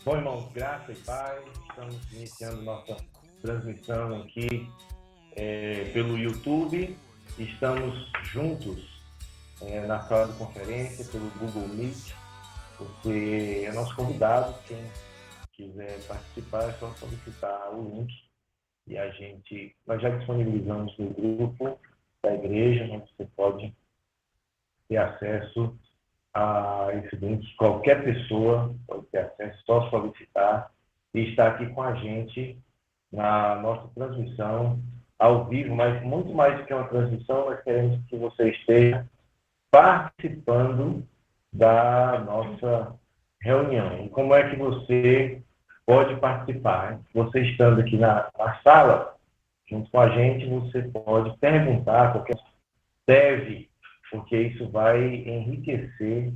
Bom, irmãos, graça e paz. Estamos iniciando nossa transmissão aqui pelo YouTube. Estamos juntos na sala de conferência, pelo Google Meet. Você é nosso convidado. Quem quiser participar é só solicitar o link. E nós já disponibilizamos no grupo da igreja, onde você pode ter acesso a esse link. Qualquer pessoa pode ter acesso, só solicitar e estar aqui com a gente na nossa transmissão ao vivo, mas muito mais do que uma transmissão, nós queremos que você esteja participando da nossa reunião. E como é que você pode participar? Você estando aqui na sala, junto com a gente, você pode perguntar qualquer coisa, deve, porque isso vai enriquecer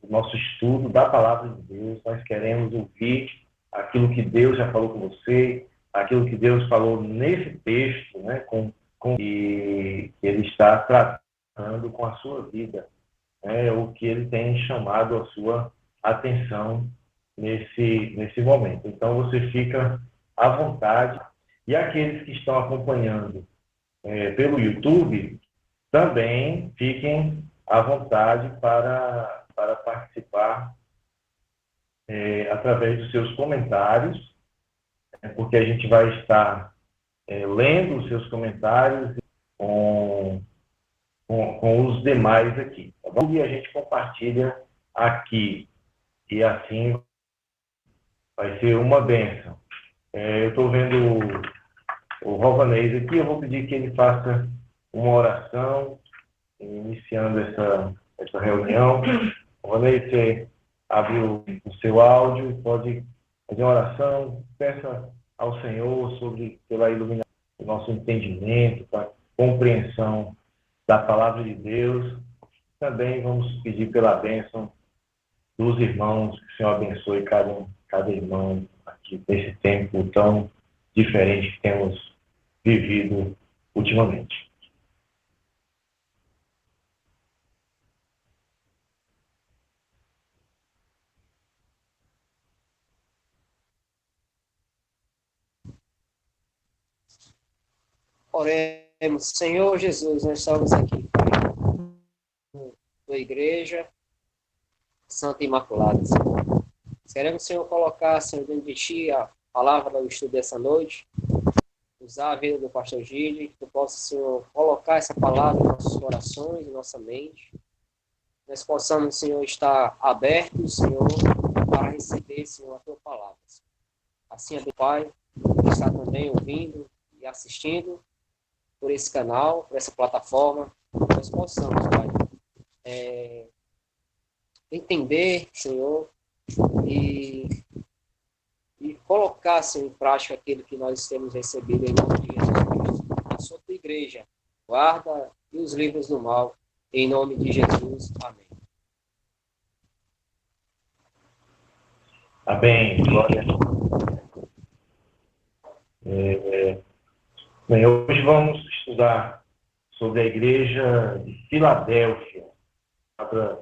o nosso estudo da Palavra de Deus. Nós queremos ouvir aquilo que Deus já falou com você, aquilo que Deus falou nesse texto, né, com que Ele está tratando com a sua vida, né, o que Ele tem chamado a sua atenção nesse momento. Então, você fica à vontade. E aqueles que estão acompanhando pelo YouTube, também fiquem à vontade para participar através dos seus comentários, porque a gente vai estar lendo os seus comentários com os demais aqui. Tá bom? E a gente compartilha aqui, e assim vai ser uma bênção. Eu estou vendo o Rovanês aqui, eu vou pedir que ele faça uma oração, iniciando essa reunião. Rovanês, você abre o seu áudio e pode fazer uma oração, peça ao Senhor pela iluminação do nosso entendimento, pela compreensão da Palavra de Deus. Também vamos pedir pela bênção dos irmãos, que o Senhor abençoe cada irmão aqui nesse tempo tão diferente que temos vivido ultimamente. Oremos. Senhor Jesus, nós estamos aqui, Pai, tua igreja Santa Imaculada, Senhor. Queremos, Senhor, colocar, Senhor, dentro de ti a palavra do estudo dessa noite, usar a vida do pastor Gide, que tu possa, Senhor, colocar essa palavra em nossos corações, em nossa mente. Nós possamos, Senhor, estar abertos, Senhor, para receber, Senhor, a tua palavra. Assim é do Pai, que está também ouvindo e assistindo por esse canal, por essa plataforma, nós possamos, Pai, entender, Senhor, e colocar, Senhor, em prática aquilo que nós temos recebido em nome de Jesus Cristo. A sua igreja, guarda e os livros do mal, em nome de Jesus. Amém. Amém. Glória. Bem, hoje vamos estudar sobre a igreja de Filadélfia. Abra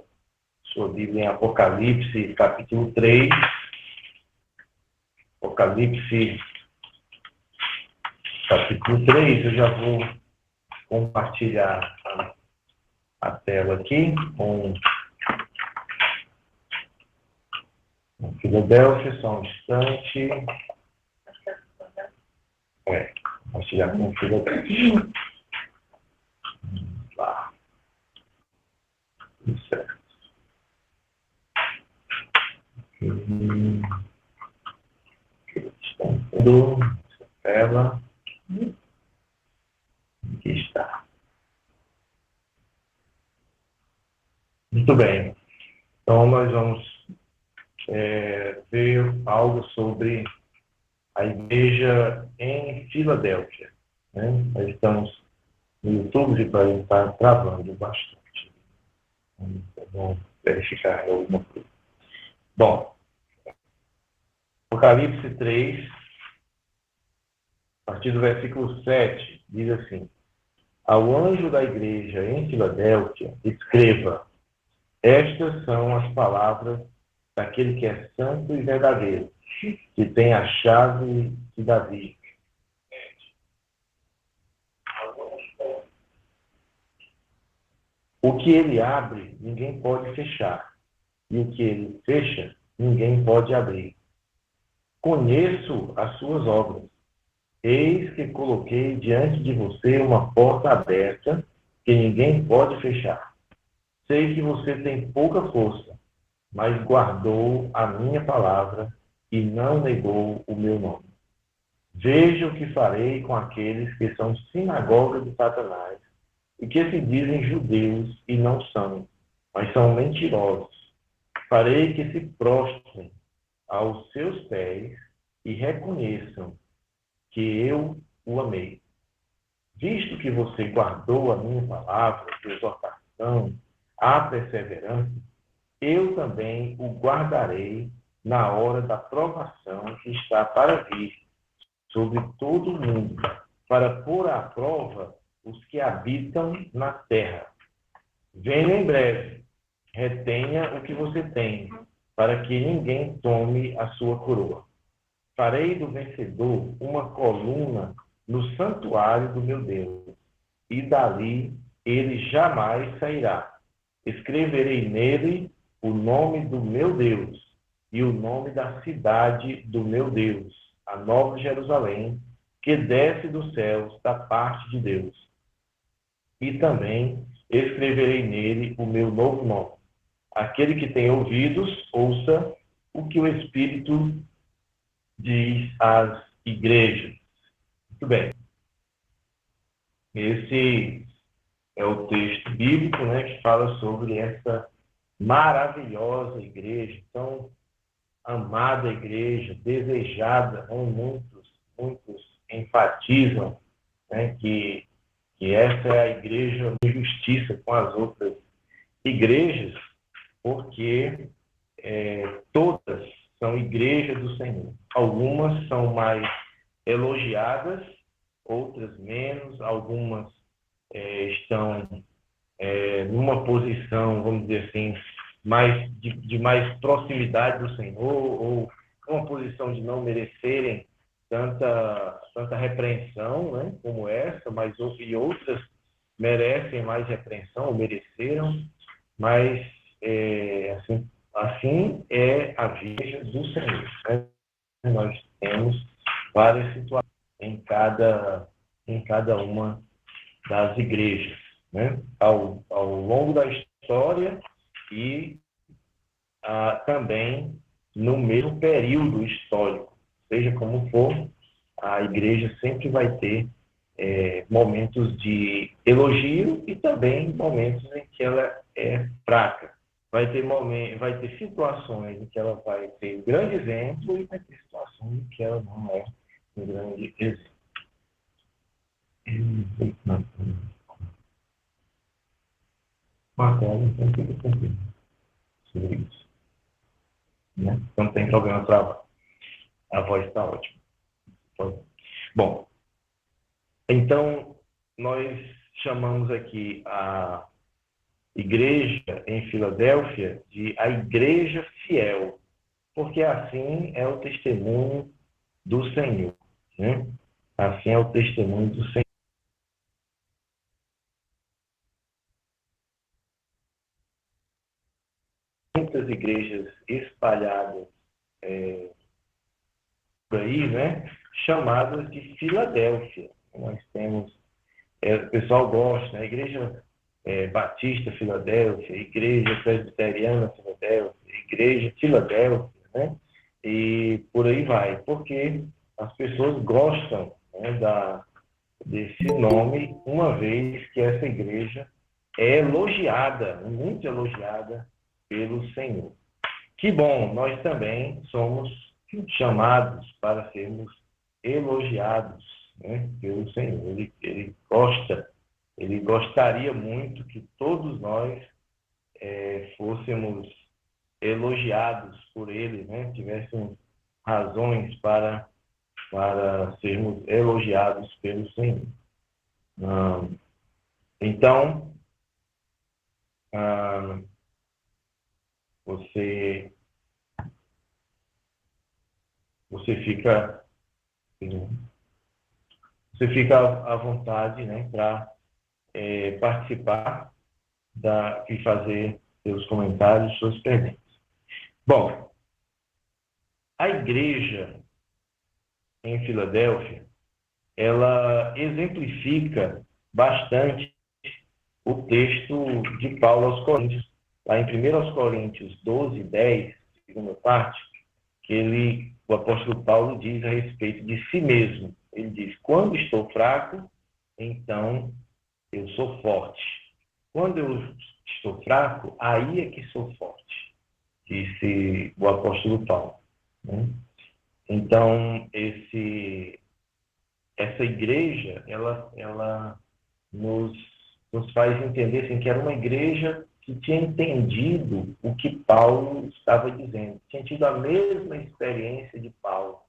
sua Bíblia em Apocalipse, capítulo 3. Apocalipse, capítulo 3. Eu já vou compartilhar a tela aqui com Filadélfia, só um instante. Compartilhar com Filadélfia. Lá. Certo. Estão essa tela. Aqui está. Muito bem. Então, nós vamos ver algo sobre a igreja em Filadélfia. Né? Nós estamos no YouTube e para estar travando bastante. Vamos verificar alguma coisa. Bom, Apocalipse 3, a partir do versículo 7, diz assim: Ao anjo da igreja em Filadélfia, escreva: estas são as palavras daquele que é santo e verdadeiro, que tem a chave de Davi. O que ele abre, ninguém pode fechar. E o que ele fecha, ninguém pode abrir. Conheço as suas obras. Eis que coloquei diante de você uma porta aberta que ninguém pode fechar. Sei que você tem pouca força, mas guardou a minha palavra e não negou o meu nome. Veja o que farei com aqueles que são sinagoga de Satanás e que se dizem judeus e não são, mas são mentirosos. Farei que se prostrem aos seus pés e reconheçam que eu o amei. Visto que você guardou a minha palavra de exortação, a perseverança, eu também o guardarei na hora da provação que está para vir sobre todo o mundo, para pôr à prova os que habitam na terra. Venha em breve, retenha o que você tem, para que ninguém tome a sua coroa. Farei do vencedor uma coluna no santuário do meu Deus, e dali ele jamais sairá. Escreverei nele o nome do meu Deus e o nome da cidade do meu Deus, a Nova Jerusalém, que desce dos céus da parte de Deus. E também escreverei nele o meu novo nome. Aquele que tem ouvidos, ouça o que o Espírito diz às igrejas. Muito bem. Esse é o texto bíblico, né, que fala sobre essa maravilhosa igreja, tão amada igreja, desejada, né? Muitos enfatizam, né, que essa é a igreja de justiça com as outras igrejas, porque todas são igrejas do Senhor. Algumas são mais elogiadas, outras menos, algumas estão numa posição, vamos dizer assim, de mais proximidade do Senhor, ou uma posição de não merecerem tanta repreensão, né, como essa, mas e outras merecem mais repreensão, ou mereceram, mas assim é a Igreja do Senhor. Né? Nós temos várias situações em cada uma das igrejas, né? Ao longo da história e também no mesmo período histórico. Seja como for, a igreja sempre vai ter momentos de elogio e também momentos em que ela é fraca. Vai ter situações em que ela vai ter um grande exemplo e vai ter situações em que ela não é um grande exemplo. Marcelo, então fica tranquilo sobre isso. Né? Não tem problema travar. A voz está ótima. Bom, então nós chamamos aqui a igreja em Filadélfia de a igreja fiel, porque assim é o testemunho do Senhor. Né? Assim é o testemunho do Senhor. Muitas igrejas espalhadas por aí, né? Chamadas de Filadélfia. Nós temos, o pessoal gosta, a igreja Batista Filadélfia, igreja Presbiteriana Filadélfia, igreja Filadélfia, né? E por aí vai, porque as pessoas gostam, né, desse nome, uma vez que essa igreja é elogiada, muito elogiada pelo Senhor. Que bom, nós também somos chamados para sermos elogiados, né, pelo Senhor. Ele gostaria muito que todos nós fôssemos elogiados por Ele, né, tivéssemos razões para sermos elogiados pelo Senhor. Então, você você fica à vontade, né, para participar e fazer seus comentários, suas perguntas. Bom, a igreja em Filadélfia, ela exemplifica bastante o texto de Paulo aos Coríntios, lá em 1 Coríntios 12, 10, segunda parte, que o apóstolo Paulo diz a respeito de si mesmo. Ele diz: quando estou fraco, então eu sou forte. Quando eu estou fraco, aí é que sou forte, disse o apóstolo Paulo, né? Então, essa igreja, ela nos faz entender assim, que era uma igreja que tinha entendido o que Paulo estava dizendo, tinha tido a mesma experiência de Paulo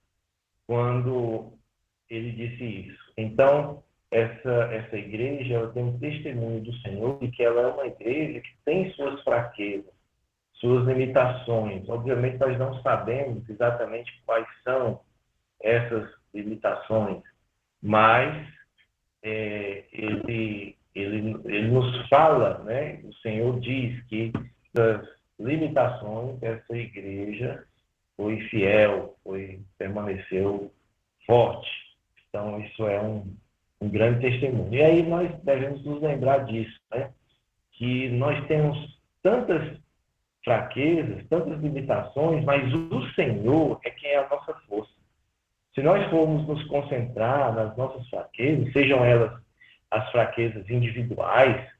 quando ele disse isso. Então, essa igreja, ela tem um testemunho do Senhor de que ela é uma igreja que tem suas fraquezas, suas limitações. Obviamente, nós não sabemos exatamente quais são essas limitações, mas ele nos fala, né? O Senhor diz que das limitações essa igreja foi fiel, permaneceu forte. Então, isso é um grande testemunho. E aí nós devemos nos lembrar disso, né? Que nós temos tantas fraquezas, tantas limitações, mas o Senhor é quem é a nossa força. Se nós formos nos concentrar nas nossas fraquezas, sejam elas as fraquezas individuais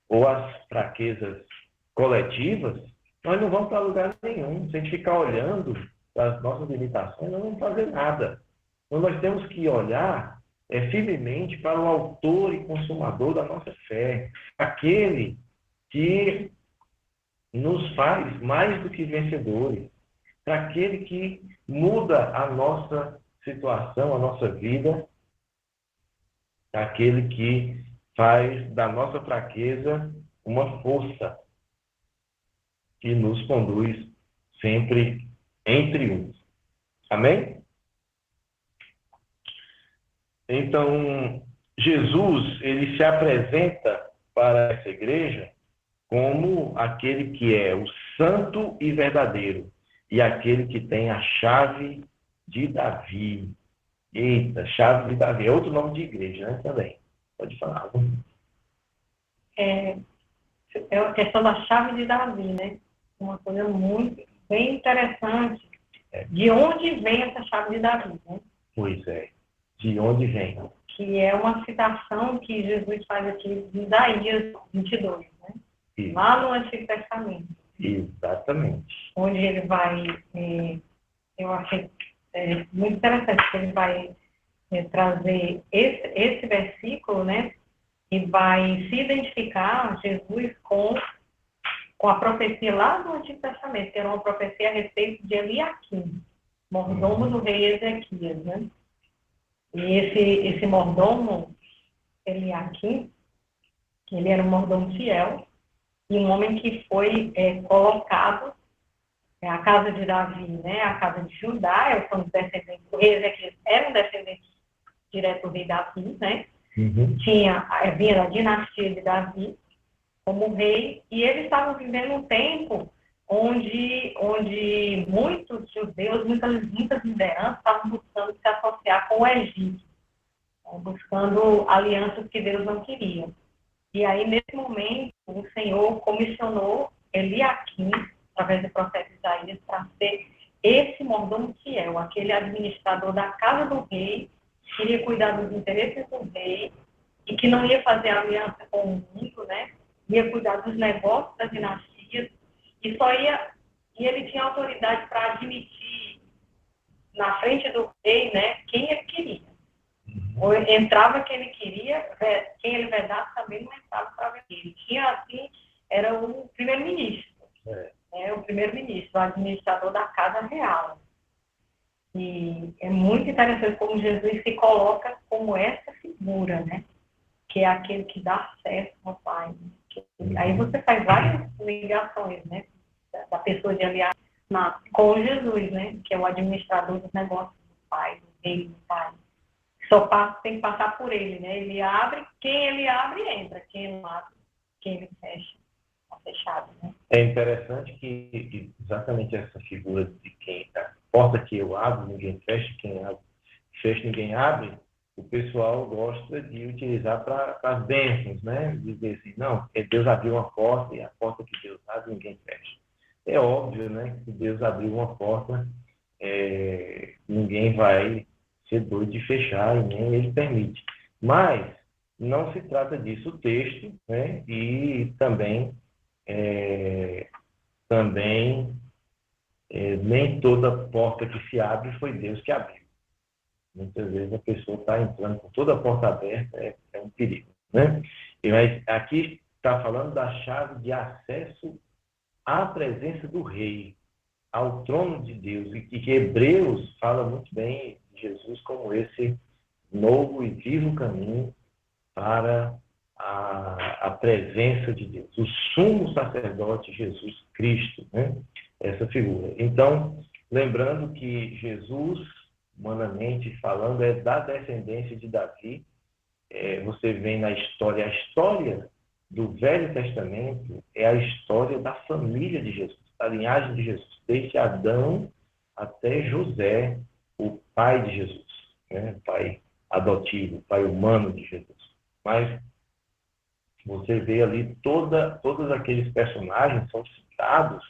ou as fraquezas coletivas, nós não vamos para lugar nenhum. Se a gente ficar olhando para as nossas limitações, nós não vamos fazer nada. Então, nós temos que olhar firmemente para o autor e consumador da nossa fé, aquele que nos faz mais do que vencedores, para aquele que muda a nossa situação, a nossa vida, aquele que faz da nossa fraqueza uma força que nos conduz sempre em triunfo. Amém? Então, Jesus, ele se apresenta para essa igreja como aquele que é o santo e verdadeiro, e aquele que tem a chave de Davi. Eita, chave de Davi. É outro nome de igreja, né? Também. Pode falar. É a questão da chave de Davi, né? Uma coisa bem interessante. De onde vem essa chave de Davi, né? Pois é. De onde vem? Que é uma citação que Jesus faz aqui de Isaías 22, né? Isso. Lá no Antigo Testamento. Exatamente. Onde ele vai, eu achei muito interessante, que ele vai trazer esse versículo, né? E vai se identificar Jesus com a profecia lá do Antigo Testamento, que era uma profecia a respeito de Eliaquim, mordomo do rei Ezequias, né? E esse mordomo, Eliaquim, ele era um mordomo fiel, e um homem que foi colocado, a casa de Davi, né, a casa de Judá, são os descendentes do rei Ezequias, era um descendente direto do rei Davi, né? Uhum. Vinha da dinastia de Davi como rei, e eles estavam vivendo um tempo onde muitos judeus, muitas lideranças estavam buscando se associar com o Egito, buscando alianças que Deus não queria. E aí, nesse momento, o Senhor comissionou Eliaquim, através do profeta Isaías, para ser esse mordomo fiel, aquele administrador da casa do rei, que iria cuidar dos interesses do rei, e que não ia fazer aliança com o mundo, né? Ia cuidar dos negócios das dinastias, e ele tinha autoridade para admitir na frente do rei, né, quem ele queria. Ou entrava quem ele queria, quem ele vedasse também não entrava para ver. Ele tinha, assim, era o primeiro-ministro, o primeiro-ministro, o administrador da casa real. E é muito interessante como Jesus se coloca como essa figura, né, que é aquele que dá acesso ao Pai. Aí você faz várias ligações, né, da pessoa de aliar com Jesus, né, que é o administrador dos negócios pai, do rei, do pai. Só tem que passar por ele, né? Ele abre, quem ele abre entra, quem ele não abre, quem ele fecha, está fechado, né? É interessante que exatamente essa figura de quem a porta que eu abro, ninguém fecha, quem abre, fecha, ninguém abre, o pessoal gosta de utilizar para as bênçãos, né? Dizer assim, não, porque Deus abriu uma porta e a porta que Deus abre, ninguém fecha. É óbvio, né? Que Deus abriu uma porta, ninguém vai ser doido de fechar e nem ele permite. Mas não se trata disso o texto, né? E também nem toda porta que se abre foi Deus que abriu. Muitas vezes a pessoa está entrando com toda a porta aberta, é um perigo, né? Mas aqui está falando da chave de acesso à presença do rei, ao trono de Deus, e que Hebreus fala muito bem de Jesus como esse novo e vivo caminho para a presença de Deus, o sumo sacerdote Jesus Cristo, né? Essa figura. Então, lembrando que Jesus, humanamente falando, é da descendência de Davi. Você vê na história, a história do Velho Testamento é a história da família de Jesus, da linhagem de Jesus, desde Adão até José, o pai de Jesus, né? O pai adotivo, o pai humano de Jesus. Mas você vê ali todos aqueles personagens são citados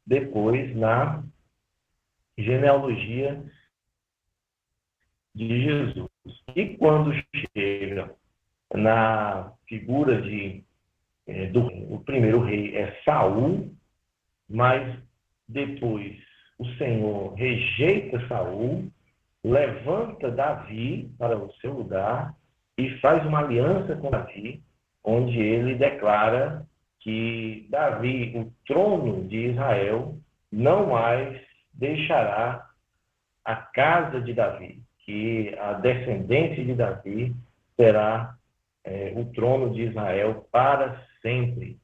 depois na genealogia de Jesus. E quando chega na figura o primeiro rei é Saul, mas depois o Senhor rejeita Saul, levanta Davi para o seu lugar e faz uma aliança com Davi, onde ele declara que Davi, o trono de Israel, não mais deixará a casa de Davi, que a descendência de Davi será o trono de Israel para sempre.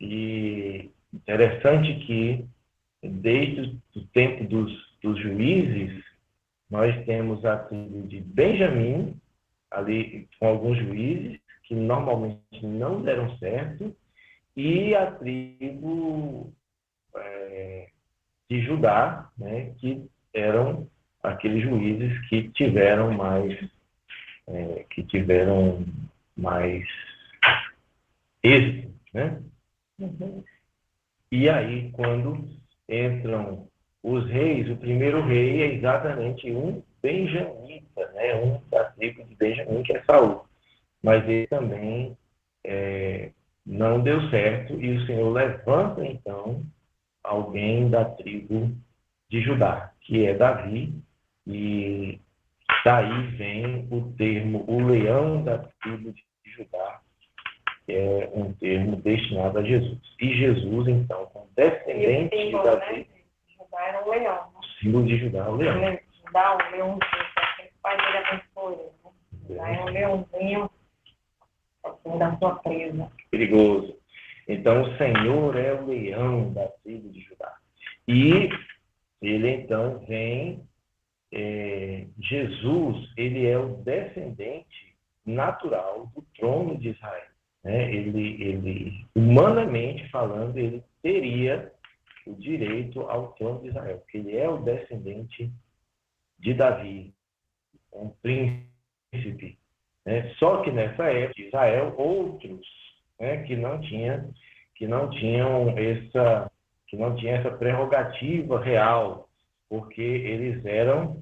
E interessante que, desde o tempo dos juízes, nós temos a tribo de Benjamim, ali com alguns juízes, que normalmente não deram certo, e a tribo de Judá, né, que eram aqueles juízes que tiveram mais êxito, né? Uhum. E aí, quando entram os reis, o primeiro rei é exatamente um benjamita, né? Um da tribo de Benjamim, que é Saul. Mas ele também não deu certo, e o Senhor levanta, então, alguém da tribo de Judá, que é Davi, e daí vem o termo, o leão da tribo de Judá, que é um termo destinado a Jesus. E Jesus, então, como descendente de Davi... Né? Judá era um leão. Né? O símbolo de Judá é o leão. Judá, um leãozinho, que o pai dele abençoou ele. Né? Judá é um leãozinho da sua presa. Perigoso. Então, o Senhor é o leão da tribo de Judá. E ele, então, vem... Jesus, ele é o descendente natural do trono de Israel. Né? Ele, humanamente falando, ele teria o direito ao trono de Israel, porque ele é o descendente de Davi, um príncipe. Né? Só que nessa época de Israel, outros, né, que não tinham essa prerrogativa real, porque eles eram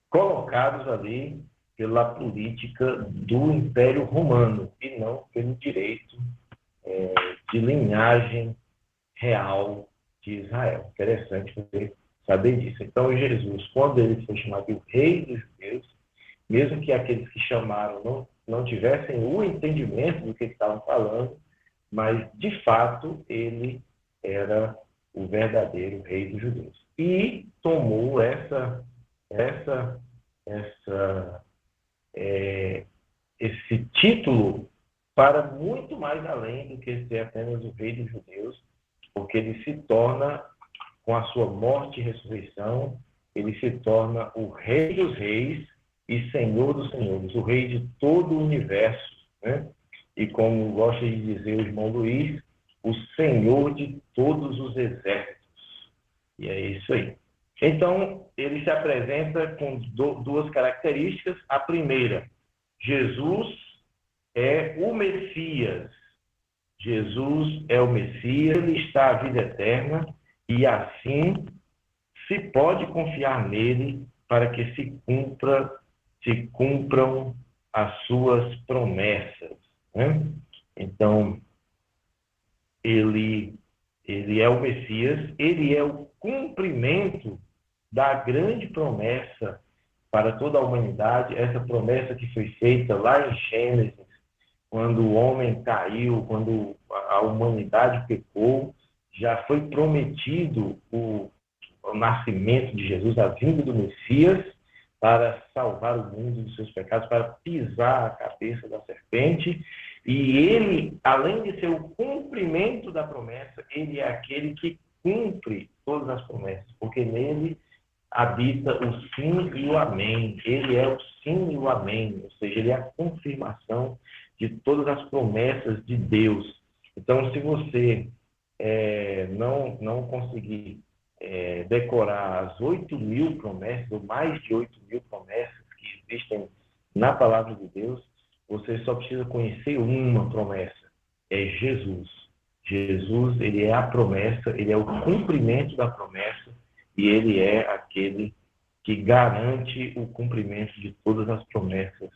colocados ali pela política do Império Romano e não pelo direito de linhagem real de Israel. Interessante você saber disso. Então, Jesus, quando ele foi chamado de Rei dos Judeus, mesmo que aqueles que chamaram não tivessem o entendimento do que estavam falando, mas, de fato, ele era o verdadeiro Rei dos Judeus. E tomou esse título para muito mais além do que ser apenas o Rei dos Judeus, porque ele se torna, com a sua morte e ressurreição, ele se torna o Rei dos Reis e Senhor dos Senhores, o Rei de todo o universo, né? E como gosta de dizer o irmão Luiz, o Senhor de todos os exércitos. E é isso aí. Então, ele se apresenta com duas características. A primeira, Jesus é o Messias. Jesus é o Messias, ele está a vida eterna e assim se pode confiar nele para que se cumpram as suas promessas, né? Então, ele é o Messias, ele é o cumprimento da grande promessa para toda a humanidade, essa promessa que foi feita lá em Gênesis, quando o homem caiu, quando a humanidade pecou, já foi prometido o nascimento de Jesus, a vinda do Messias, para salvar o mundo dos seus pecados, para pisar a cabeça da serpente. E ele, além de ser o cumprimento da promessa, ele é aquele que cumpre todas as promessas, porque nele habita o sim e o amém. Ele é o sim e o amém, ou seja, ele é a confirmação de todas as promessas de Deus. Então, se você não conseguir decorar as 8.000 promessas, ou mais de 8.000 promessas que existem na palavra de Deus, você só precisa conhecer uma promessa, é Jesus. Jesus, ele é a promessa, ele é o cumprimento da promessa, e ele é aquele que garante o cumprimento de todas as promessas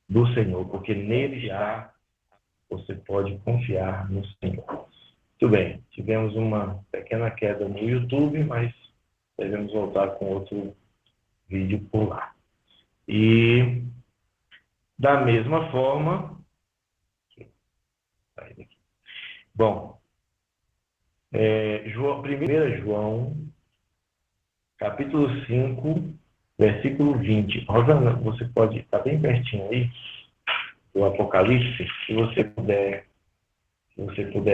do Senhor, porque nele já você pode confiar no Senhor. Muito bem, tivemos uma pequena queda no YouTube, mas devemos voltar com outro vídeo por lá. E, da mesma forma... Bom, 1 João, capítulo 5, versículo 20. Rosana, você pode estar bem pertinho aí do Apocalipse, se você puder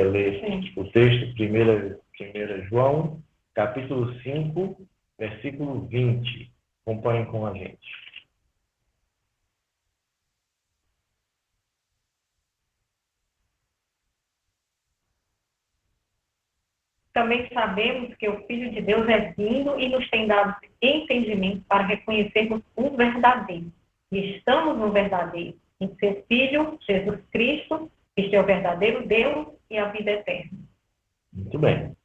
ler Sim. o texto, 1 João, capítulo 5, versículo 20. Acompanhem com a gente. Também sabemos que o Filho de Deus é vindo e nos tem dado entendimento para reconhecermos o verdadeiro. E estamos no verdadeiro, em seu Filho, Jesus Cristo, este é o verdadeiro Deus e a vida eterna. Muito bem.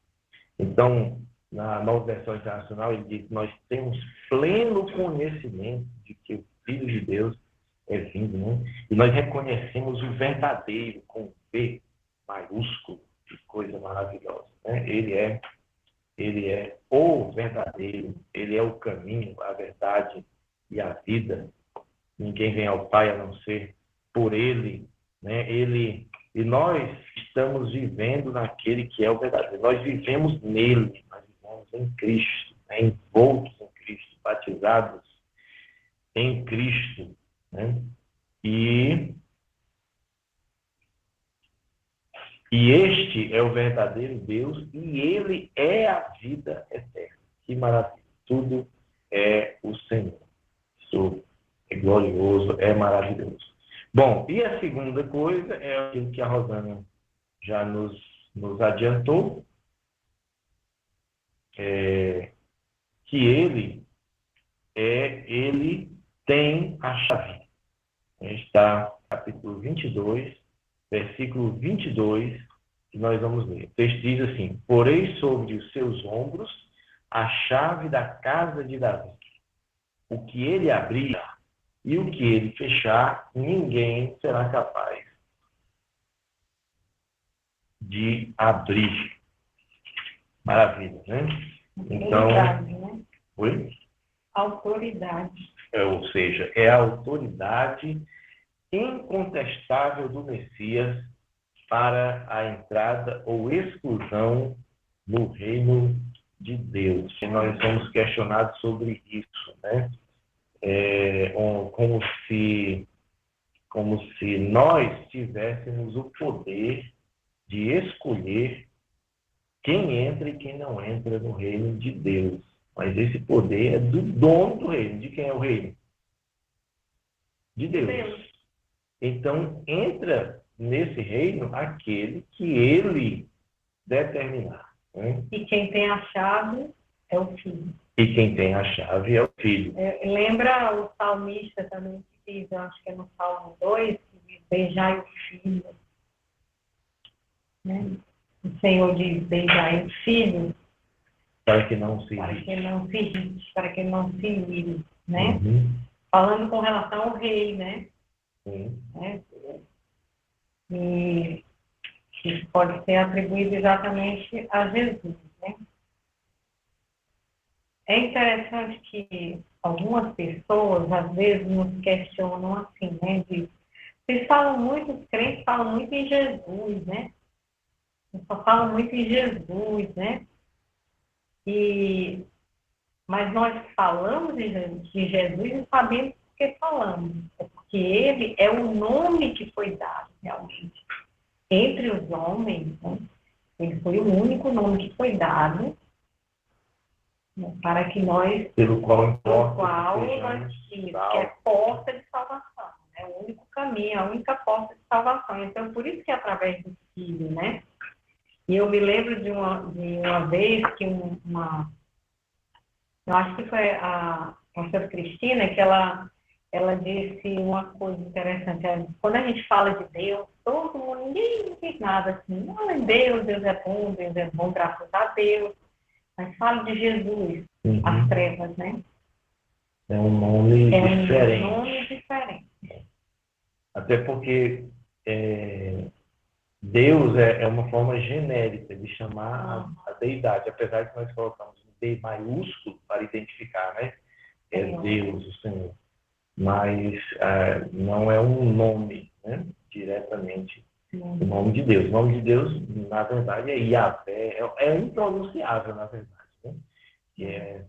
Então, na Nova Versão Internacional, ele diz que nós temos pleno conhecimento de que o Filho de Deus é vindo, né? E nós reconhecemos o verdadeiro, com V maiúsculo, que coisa maravilhosa, né? Ele é o verdadeiro, ele é o caminho, a verdade e a vida. Ninguém vem ao Pai a não ser por ele, né? E nós estamos vivendo naquele que é o verdadeiro. Nós vivemos nele, nós vivemos em Cristo, né? Envoltos em Cristo, batizados em Cristo, né? E este é o verdadeiro Deus e ele é a vida eterna. Que maravilha! Tudo é o Senhor. Isso é glorioso, é maravilhoso. Bom, e a segunda coisa é aquilo que a Rosana já nos adiantou, que ele tem a chave. Está no capítulo 22, versículo 22, que nós vamos ler. O texto diz assim: porei sobre os seus ombros a chave da casa de Davi. O que ele abrir e o que ele fechar, ninguém será capaz de abrir. Maravilha, né? Então, Autoridade, né? oi? Autoridade. Ou seja, é a autoridade incontestável do Messias para a entrada ou exclusão no reino de Deus. E nós somos questionados sobre isso, né? Como se nós tivéssemos o poder de escolher quem entra e quem não entra no reino de Deus. Mas esse poder é do dono do reino. De quem é o reino? De Deus. Então, entra nesse reino aquele que ele determinar. Né? E quem tem a chave é o filho. E quem tem a chave é o filho. Lembra o salmista também que diz, eu acho que é no Salmo 2, que diz, beijai o filho. Né? O Senhor diz, beijai o filho. Para que não se irrite. Para que não se irrite, para que não se ire. Né? Uhum. Falando com relação ao rei, né? Sim. Né? E isso pode ser atribuído exatamente a Jesus, né? É interessante que algumas pessoas, às vezes, nos questionam assim, né? Vocês falam muito, os crentes falam muito em Jesus, né? Eles só falam muito em Jesus, né? Mas nós falamos de Jesus e sabemos por que falamos. É porque ele é o nome que foi dado, realmente. Entre os homens, né? Ele foi o único nome que foi dado, né, para que nós, pelo qual nós que é porta de salvação, é o único caminho, a única porta de salvação. Então, por isso que é através do Filho, né? E eu me lembro de uma vez que eu acho que foi a professora Cristina, que ela disse uma coisa interessante. Quando a gente fala de Deus, todo mundo, ninguém diz nada assim. Não, é Deus é bom, graças a Deus. Mas fala de Jesus, as trevas, né? É um nome diferente. Um nome diferente. Até porque Deus é uma forma genérica de chamar a deidade, apesar de nós colocamos um D maiúsculo para identificar, né? É Deus, o Senhor. Mas não é um nome, né? Diretamente o nome de Deus. O nome de Deus, na verdade, é Yahvé, é impronunciável, na verdade. Né? Que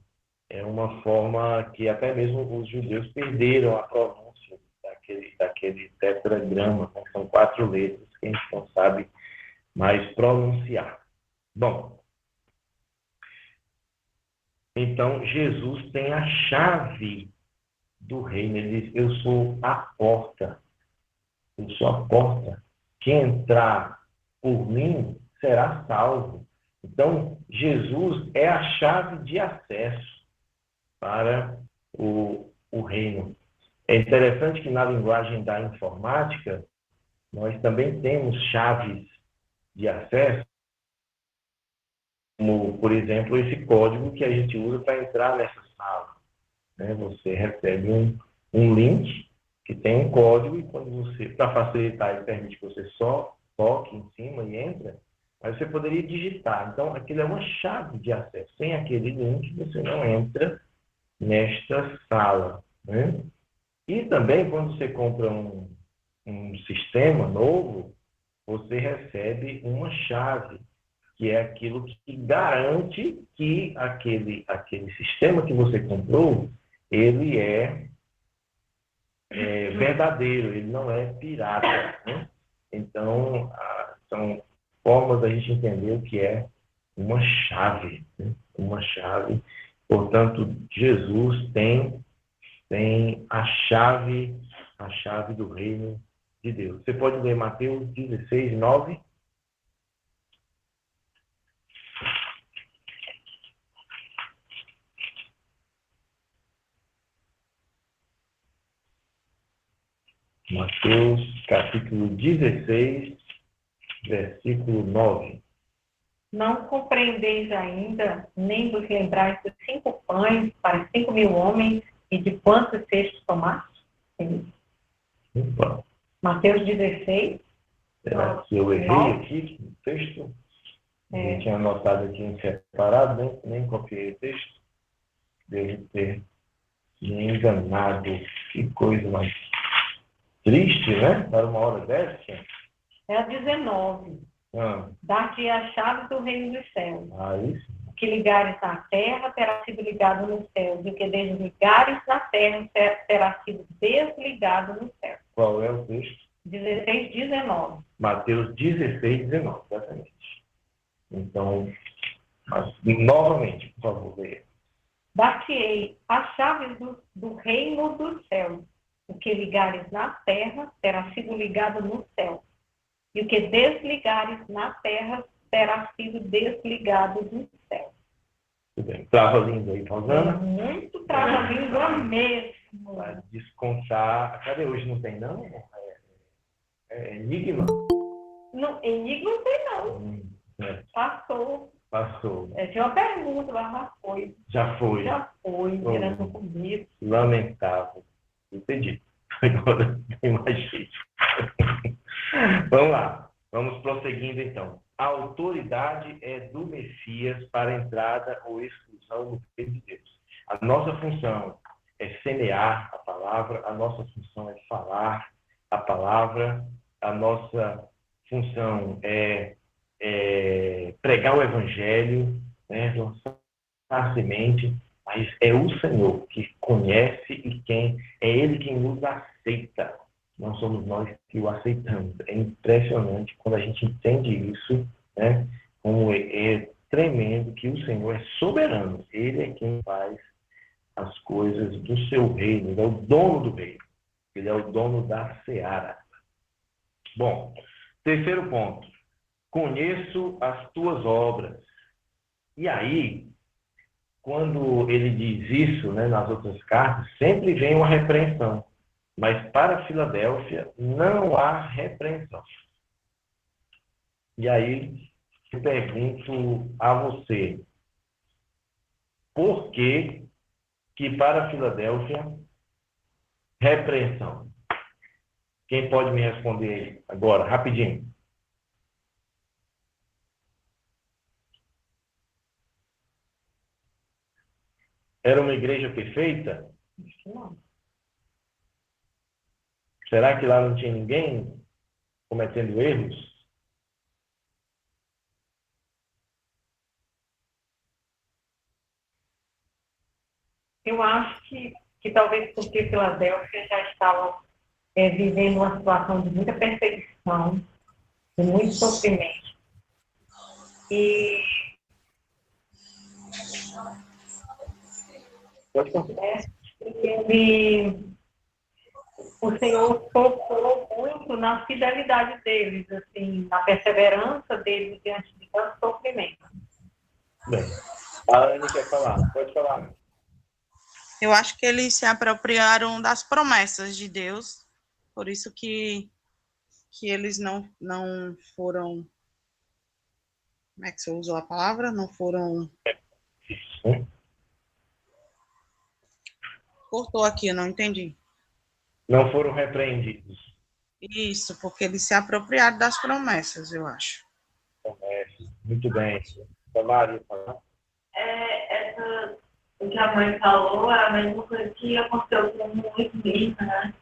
é uma forma que até mesmo os judeus perderam a pronúncia daquele tetragrama, né? São 4 letras que a gente não sabe mais pronunciar. Bom, então Jesus tem a chave do reino. Ele diz, eu sou a porta. Eu sou a porta. Quem entrar por mim será salvo. Então, Jesus é a chave de acesso para o reino. É interessante que na linguagem da informática, nós também temos chaves de acesso, como, por exemplo, esse código que a gente usa para entrar nessa sala. Né? Você recebe um link que tem um código e quando você, para facilitar, ele permite que você só toque em cima e entre, mas você poderia digitar. Então, aquilo é uma chave de acesso. Sem aquele link, você não entra nesta sala. Né? E também, quando você compra um sistema novo, você recebe uma chave, que é aquilo que garante que aquele sistema que você comprou, ele é verdadeiro, ele não é pirata. Né? Então, são formas da gente entender o que é uma chave. Né? Uma chave. Portanto, Jesus tem a chave do reino de Deus. Você pode ler Mateus 16, 9. Mateus, capítulo 16, versículo 9. Não compreendeis ainda, nem vos lembrais dos 5 pães para 5.000 homens e de quantos cestos tomaste? Mateus 16. Será que eu errei aqui no texto? Eu tinha anotado aqui em separado, nem copiei o texto. Devo ter me enganado. Que coisa mais triste, né? Para uma hora dessa. É a 19. Dar-te a chave do reino dos céus. Isso. O que ligares na terra terá sido ligado nos céus. E o que desligares na terra terá sido desligado nos céus. Qual é o texto? 16, 19. Mateus 16, 19, exatamente. Então, novamente, por favor, leia. dar-te-ei as chaves do reino dos céus. O que ligares na terra terá sido ligado no céu. E o que desligares na terra terá sido desligado do céu. Tudo bem. Trava-língua aí, Rosana? Muito trava-língua mesmo. Para descontar. Cadê hoje? Não tem, não? É enigma? Não, enigma não tem, não. Passou. Passou. Tinha uma pergunta, mas já foi. Já foi. Já foi, era no começo. Lamentável. Entendi. Agora tem mais jeito. Vamos lá. Vamos prosseguindo, então. A autoridade é do Messias para entrada ou exclusão no reino de Deus. A nossa função é semear a palavra, a nossa função é falar a palavra, a nossa função é pregar o evangelho, né? Lançar a semente, mas é o Senhor que conhece e é Ele quem nos aceita. Não somos nós que o aceitamos. É impressionante quando a gente entende isso, né? Como é tremendo que o Senhor é soberano. Ele é quem faz as coisas do seu reino. Ele é o dono do reino. Ele é o dono da seara. Bom, terceiro ponto. Conheço as tuas obras. E aí, quando ele diz isso, né, nas outras cartas, sempre vem uma repreensão. Mas para Filadélfia não há repreensão. E aí, eu pergunto a você, por que para Filadélfia, repreensão? Quem pode me responder agora, rapidinho? Era uma igreja perfeita? Não. Será que lá não tinha ninguém cometendo erros? Eu acho que talvez porque Filadélfia já estava vivendo uma situação de muita perseguição, de muito sofrimento. E o Senhor focou muito na fidelidade deles, assim, na perseverança deles diante de tanto sofrimento. Bem, a Anne quer falar. Pode falar. Eu acho que eles se apropriaram das promessas de Deus, por isso que eles não foram, como é que você usou a palavra? Não foram... Cortou aqui, eu não entendi. Não foram repreendidos. Isso, porque eles se apropriaram das promessas, eu acho. Muito bem. Então, Maria, falar. O que a mãe falou é a mesma coisa que aconteceu com muitos mesmo, né?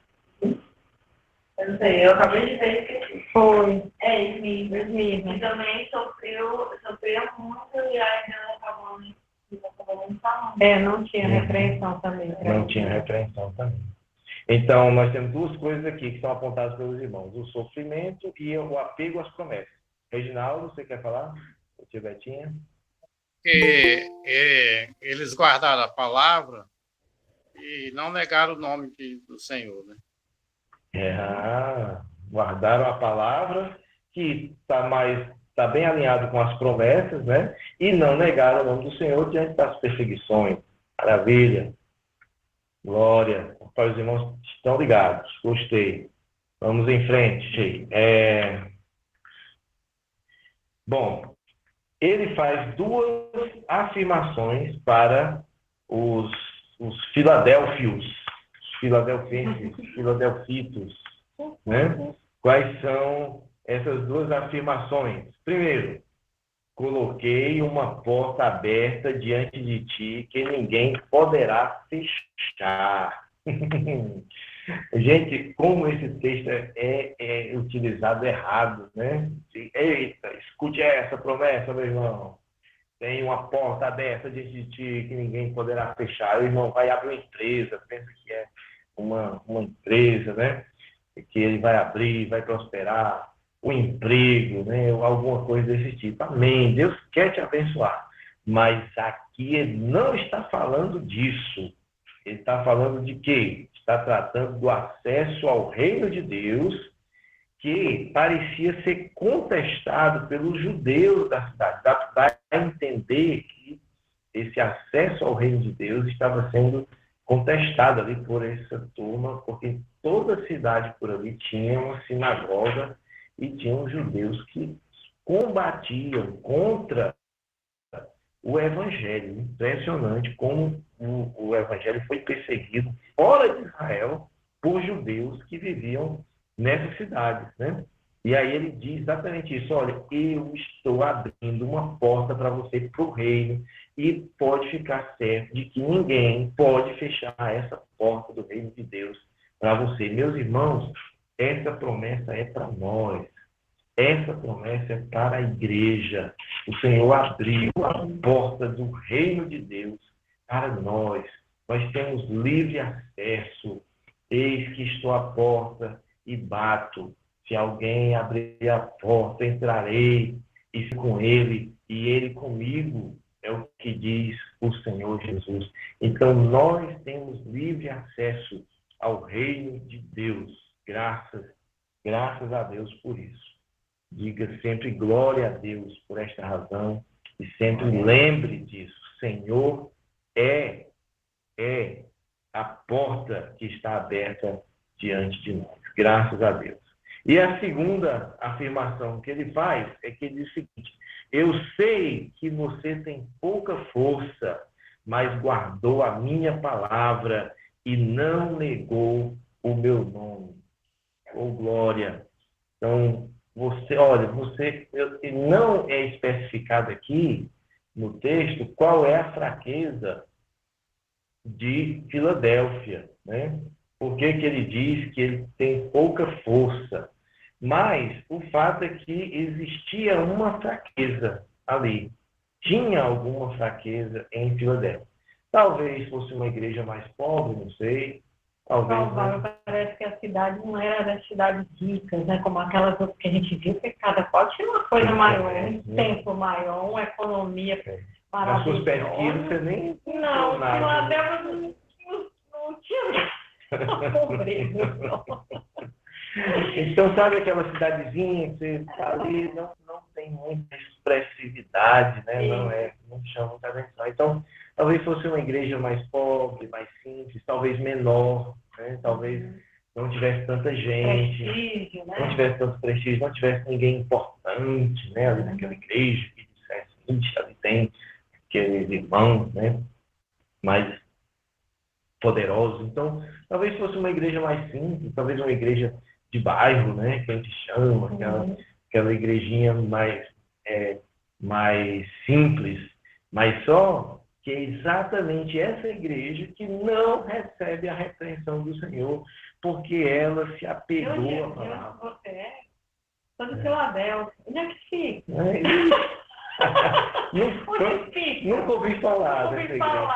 Eu não sei, eu acabei de ver que Foi. É isso mesmo. E também sofria muito e ainda acabou não falando. Não tinha repreensão também. Não tinha repreensão também. Então, nós temos duas coisas aqui que são apontadas pelos irmãos. O sofrimento e o apego às promessas. Reginaldo, você quer falar? O tio Betinha? Eles guardaram a palavra e não negaram o nome do Senhor, né? Guardaram a palavra, que está bem alinhado com as promessas, né? E não negaram o nome do Senhor diante das perseguições. Maravilha. Glória. Para os irmãos estão ligados. Gostei. Vamos em frente. Bom, ele faz duas afirmações para os filadélfios, os filadelfenses, filadelfitos, né? Quais são essas duas afirmações? Primeiro, coloquei uma porta aberta diante de ti que ninguém poderá fechar. Gente, como esse texto é utilizado errado, né? Eita, escute essa promessa, meu irmão. Tem uma porta aberta diante de ti que ninguém poderá fechar. O irmão vai abrir uma empresa, pensa que é uma empresa, né? Que ele vai abrir, vai prosperar, o emprego, né? Alguma coisa desse tipo. Amém. Deus quer te abençoar. Mas aqui ele não está falando disso. Ele está falando de quê? Está tratando do acesso ao reino de Deus, que parecia ser contestado pelos judeus da cidade. Dá para entender que esse acesso ao reino de Deus estava sendo contestado ali por essa turma, porque toda a cidade por ali tinha uma sinagoga e tinham judeus que combatiam contra o evangelho. Impressionante como o evangelho foi perseguido fora de Israel por judeus que viviam nessas cidades, né? E aí ele diz exatamente isso: olha, eu estou abrindo uma porta para você para o reino, e pode ficar certo de que ninguém pode fechar essa porta do reino de Deus para você. Meus irmãos, essa promessa é para nós. Essa promessa é para a igreja. O Senhor abriu a porta do reino de Deus para nós. Nós temos livre acesso. Eis que estou à porta e bato. Se alguém abrir a porta, entrarei, e com ele, e ele comigo, é o que diz o Senhor Jesus. Então, nós temos livre acesso ao reino de Deus. Graças a Deus por isso. Diga sempre glória a Deus por esta razão, e sempre lembre disso. O Senhor é a porta que está aberta diante de nós. Graças a Deus. E a segunda afirmação que ele faz é que ele diz o seguinte: eu sei que você tem pouca força, mas guardou a minha palavra e não negou o meu nome. Oh, glória! Então, não é especificado aqui no texto qual é a fraqueza de Filadélfia, né? Por que ele diz que ele tem pouca força? Mas o fato é que existia uma fraqueza ali. Tinha alguma fraqueza em Filadélfia. Talvez fosse uma igreja mais pobre, não sei. Talvez. Parece que a cidade não era das cidades ricas, né? Como aquelas outras que a gente viu, porque cada qual tinha uma coisa maior, um tempo maior, uma economia maravilhosa. Nas suas pesquisas você nem... Não, Filadélfia não tinha pobreza. Então, sabe aquela cidadezinha que você está ali, não tem muita expressividade, né? Não chama muita atenção. Então, talvez fosse uma igreja mais pobre, mais simples, talvez menor, né? Talvez não tivesse tanta gente, prestígio, né? não tivesse tanto prestígio, não tivesse ninguém importante, né? Ali naquela igreja que dissesse, ali tem aqueles irmãos, né? Mais poderosos. Então, talvez fosse uma igreja mais simples, talvez uma igreja de bairro, né? Que a gente chama, aquela igrejinha mais simples, mas só que é exatamente essa igreja que não recebe a repreensão do Senhor, porque ela se apegou à palavra. Você é? Sou de Filadélfia. Onde é que fica? Nunca ouvi falar dessa igreja.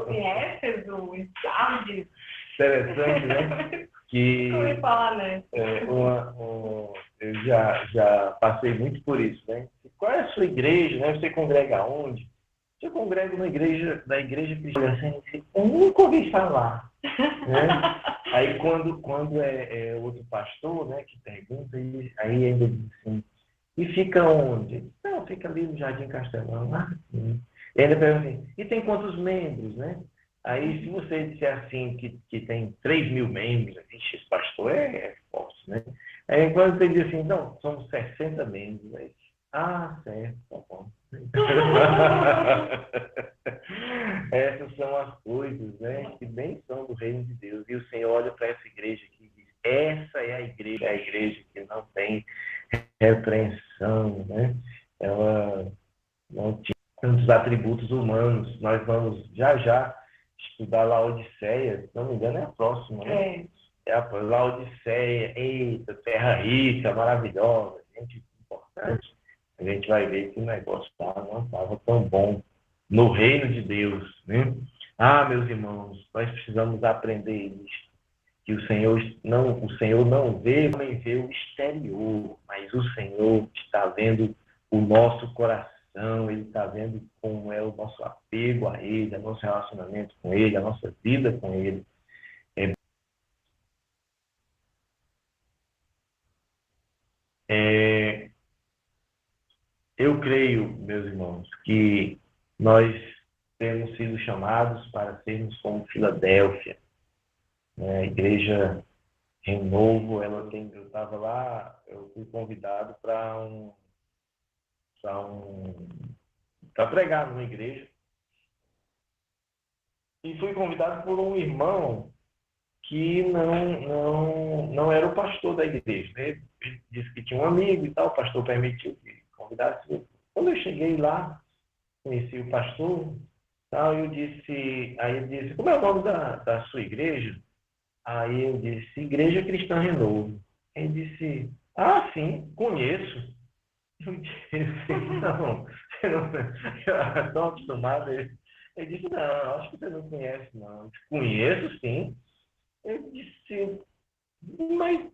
Em Éfeso, em Sardes. Interessante, né? Que ouvi falar, né? Eu já passei muito por isso, né? Qual é a sua igreja, né? Você congrega onde? Eu congrego na igreja, da igreja cristã. Eu nunca ouvi falar, né? Aí quando é outro pastor, né, que pergunta, aí ainda diz assim, e fica onde? Não, fica ali no Jardim Castelão, lá assim. E ainda pergunta assim, e tem quantos membros, né? Aí, se você disser assim, que tem 3.000 membros, esse pastor é forte, né? Aí, quando você diz assim, não, somos 60 membros, aí, certo, tá bom. Essas são as coisas, né, que bem são do reino de Deus. E o Senhor olha para essa igreja aqui e diz, essa é a igreja que não tem repreensão, né? Ela não tinha tantos atributos humanos. Nós vamos já estudar Laodiceia, se não me engano é a próxima, né? É a Laodiceia, eita, terra rica, maravilhosa, gente importante. A gente vai ver que o negócio não estava tão bom no reino de Deus, né? Meus irmãos, nós precisamos aprender isso, que o Senhor não vê o exterior, mas o Senhor está vendo o nosso coração, Ele está vendo como é o nosso apego a Ele, o nosso relacionamento com Ele, a nossa vida com Ele. Eu creio, meus irmãos, que nós temos sido chamados para sermos como Filadélfia, né? A igreja Renovo, eu estava lá, eu fui convidado para pregar numa igreja e fui convidado por um irmão que não era o pastor da igreja, né? Ele disse que tinha um amigo e tal, o pastor permitiu que convidasse. Quando eu cheguei lá, conheci o pastor, tal, aí ele disse, como é o nome da sua igreja? Aí eu disse, Igreja Cristã Renovo. Ele disse, ah, sim, conheço. Eu disse, não, eu era tão acostumado. Ele disse, não, acho que você não conhece, não. Eu disse, conheço, sim. Eu disse, mas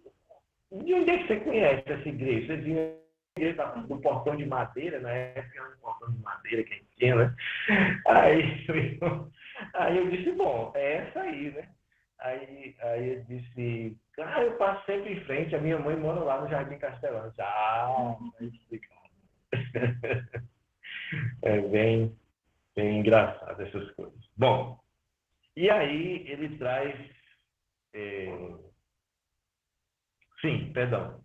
de onde é que você conhece essa igreja? Você viu a igreja do portão de madeira, na época era um portão de madeira que a gente tinha, né? Aí eu disse, bom, é essa aí, né? Aí ele disse, eu passo sempre em frente, a minha mãe mora lá no Jardim Castelão. Tá explicado. É bem engraçado essas coisas. Bom, e aí ele traz...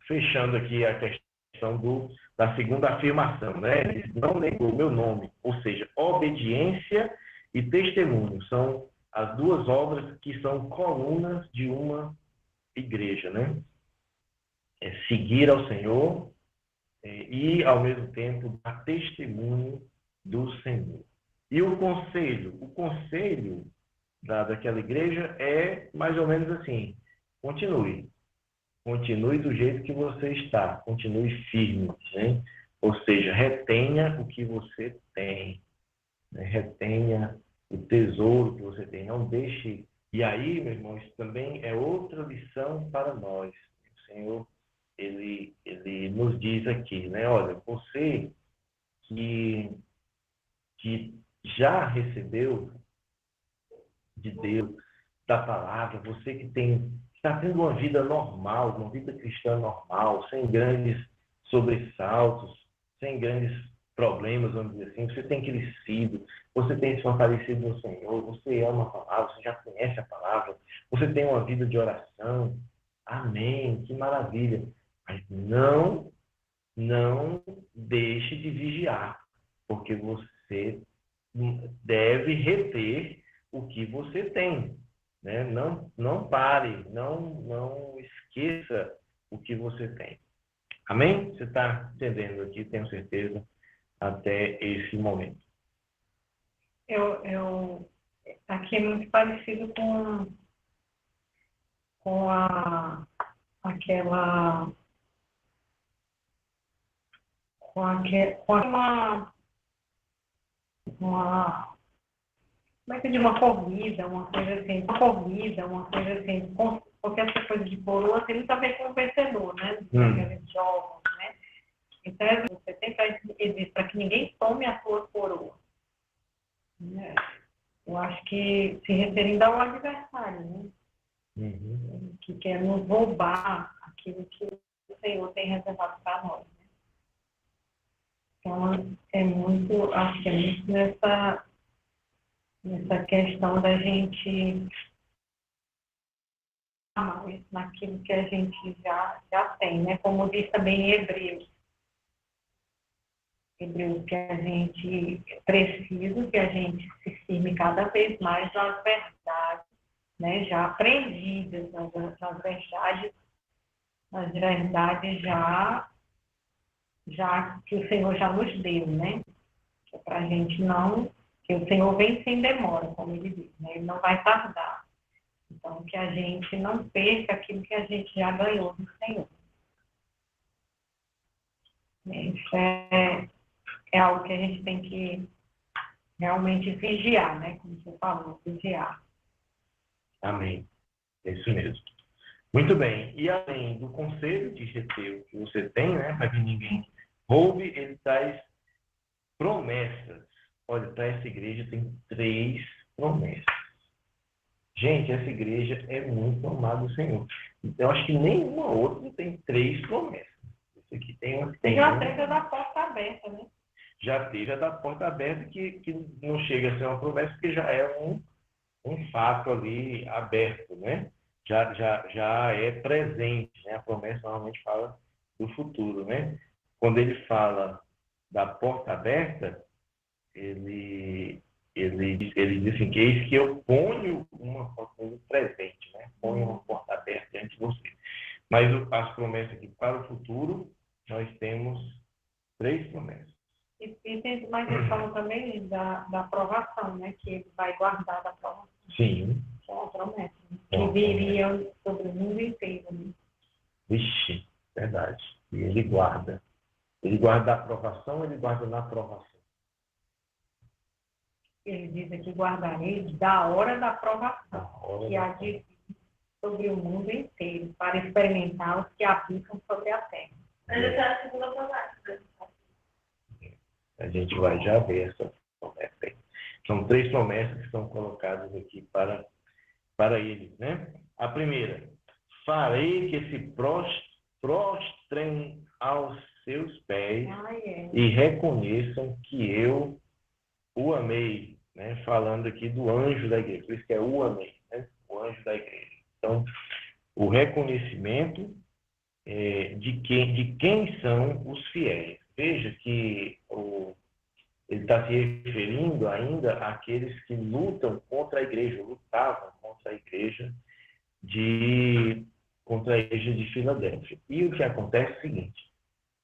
fechando aqui a questão da segunda afirmação, né? Ele não negou o meu nome, ou seja, obediência e testemunho são as duas obras que são colunas de uma igreja, né? Seguir ao Senhor e, ao mesmo tempo, dar testemunho do Senhor. E o conselho daquela igreja é mais ou menos assim, continue do jeito que você está, continue firme, né? Ou seja, retenha o que você tem, né? Retenha o tesouro que você tem, não deixe. E aí, meus irmãos, também é outra lição para nós. O Senhor, ele nos diz aqui, né? Olha, você que já recebeu de Deus, da palavra, você que está tendo uma vida normal, uma vida cristã normal, sem grandes sobressaltos, sem grandes problemas, vamos dizer assim, você tem crescido, você tem se fortalecido no Senhor, você ama a palavra, você já conhece a palavra, você tem uma vida de oração. Amém, que maravilha. Mas não deixe de vigiar, porque você deve reter o que você tem, né? Não pare, não esqueça o que você tem. Amém? Você está entendendo aqui, tenho certeza, até esse momento. Aqui é muito parecido com como é que eu digo, uma corrida, uma coisa assim, porque essa coisa de coroa tem muito a ver com o vencedor, né? Aqueles jogos, né? Então, você tem para que ninguém tome a sua coroa. Né? Eu acho que se referindo ao adversário, né? Que quer nos roubar aquilo que o Senhor tem reservado para nós. Né? Então, acho que é muito nessa questão da gente mais naquilo que a gente já tem, né? Como diz também em Hebreus, que a gente precisa, que a gente se firme cada vez mais nas verdades, né? Já aprendidas, nas verdades já que o Senhor já nos deu, né? Que é para a gente que o Senhor vem sem demora, como ele diz, né? Ele não vai tardar. Então, que a gente não perca aquilo que a gente já ganhou do Senhor. Isso é algo que a gente tem que realmente vigiar, né? Como você falou, vigiar. Amém. É isso mesmo. Muito bem. E além do conselho de reter o que você tem, né? Para que ninguém Roube, ele traz promessas. Olha, para essa igreja tem 3 promessas. Gente, essa igreja é muito amada do Senhor. Então, acho que nenhuma outra tem 3 promessas. Isso aqui tem uma. E já teve da porta aberta, né? Já teve a da porta aberta, que não chega a ser uma promessa, porque já é um fato ali aberto, né? Já é presente, né? A promessa normalmente fala do futuro, né? Quando ele fala da porta aberta, ele diz assim, que eis que eu ponho uma porta presente, né? Ponho uma porta aberta diante de você. Mas as promessas aqui para o futuro, nós temos 3 promessas. Mas eles falam também da aprovação, né? Que ele vai guardar da aprovação. Sim. É uma promessa, né? Que viria sobre o mundo inteiro, né? Vixe, verdade. E ele guarda. Ele guarda a aprovação, ele guarda na aprovação. Ele diz aqui, guardarei da hora da aprovação, que há de vir sobre o mundo inteiro, para experimentar os que habitam sobre a terra. Mas essa é a segunda promessa. A gente vai já ver essa promessa aí. São 3 promessas que são colocadas aqui para eles, né? A primeira, farei que se prostrem aos seus pés e reconheçam que eu o amei, né? Falando aqui do anjo da igreja, por isso que é o amei, né? O anjo da igreja. Então, o reconhecimento de quem são os fiéis. Veja que ele está se referindo ainda àqueles que lutam contra a igreja, lutavam contra a igreja de Filadélfia. E o que acontece é o seguinte: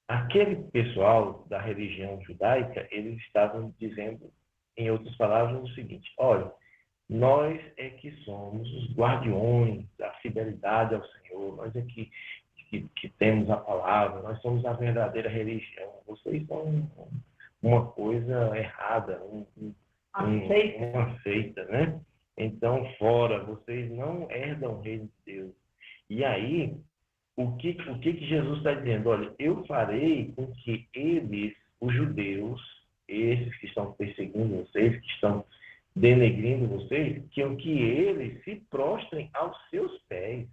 aquele pessoal da religião judaica, eles estavam dizendo, em outras palavras, o seguinte: olha, nós é que somos os guardiões da fidelidade ao Senhor, nós é que temos a palavra, nós somos a verdadeira religião. Vocês são uma coisa errada, uma seita, né? Então, fora, vocês não herdam o reino de Deus. E aí, o que Jesus está dizendo? Olha, eu farei com que eles, os judeus, esses que estão perseguindo vocês, que estão denegrindo vocês, que eles se prostrem aos seus pés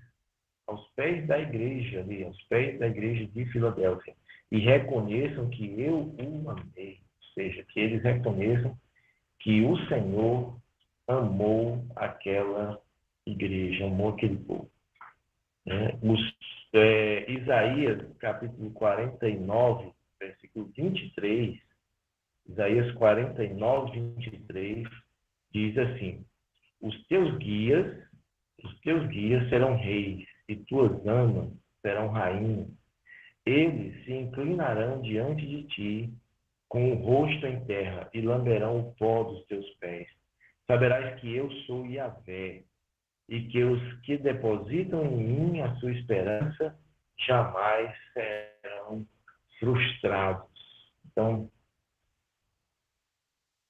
da igreja ali, aos pés da igreja de Filadélfia, e reconheçam que eu o amei, ou seja, que eles reconheçam que o Senhor amou aquela igreja, amou aquele povo. Isaías, capítulo 49, versículo 23, Isaías 49, 23, diz assim: os teus guias serão reis, e tuas amas serão rainhas. Eles se inclinarão diante de ti com o rosto em terra e lamberão o pó dos teus pés. Saberás que eu sou Yahvé, e que os que depositam em mim a sua esperança jamais serão frustrados. Então,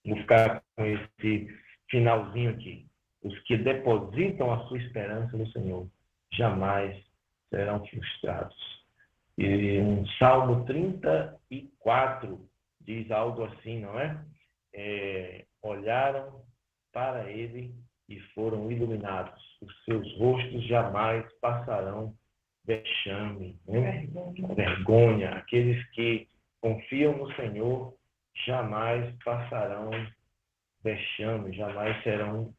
vou ficar com esse finalzinho aqui. Os que depositam a sua esperança no Senhor jamais serão frustrados. E um Salmo 34 diz algo assim, não é? Olharam para ele e foram iluminados. Os seus rostos jamais passarão vexame, né? Vergonha. Aqueles que confiam no Senhor jamais passarão vexame, jamais serão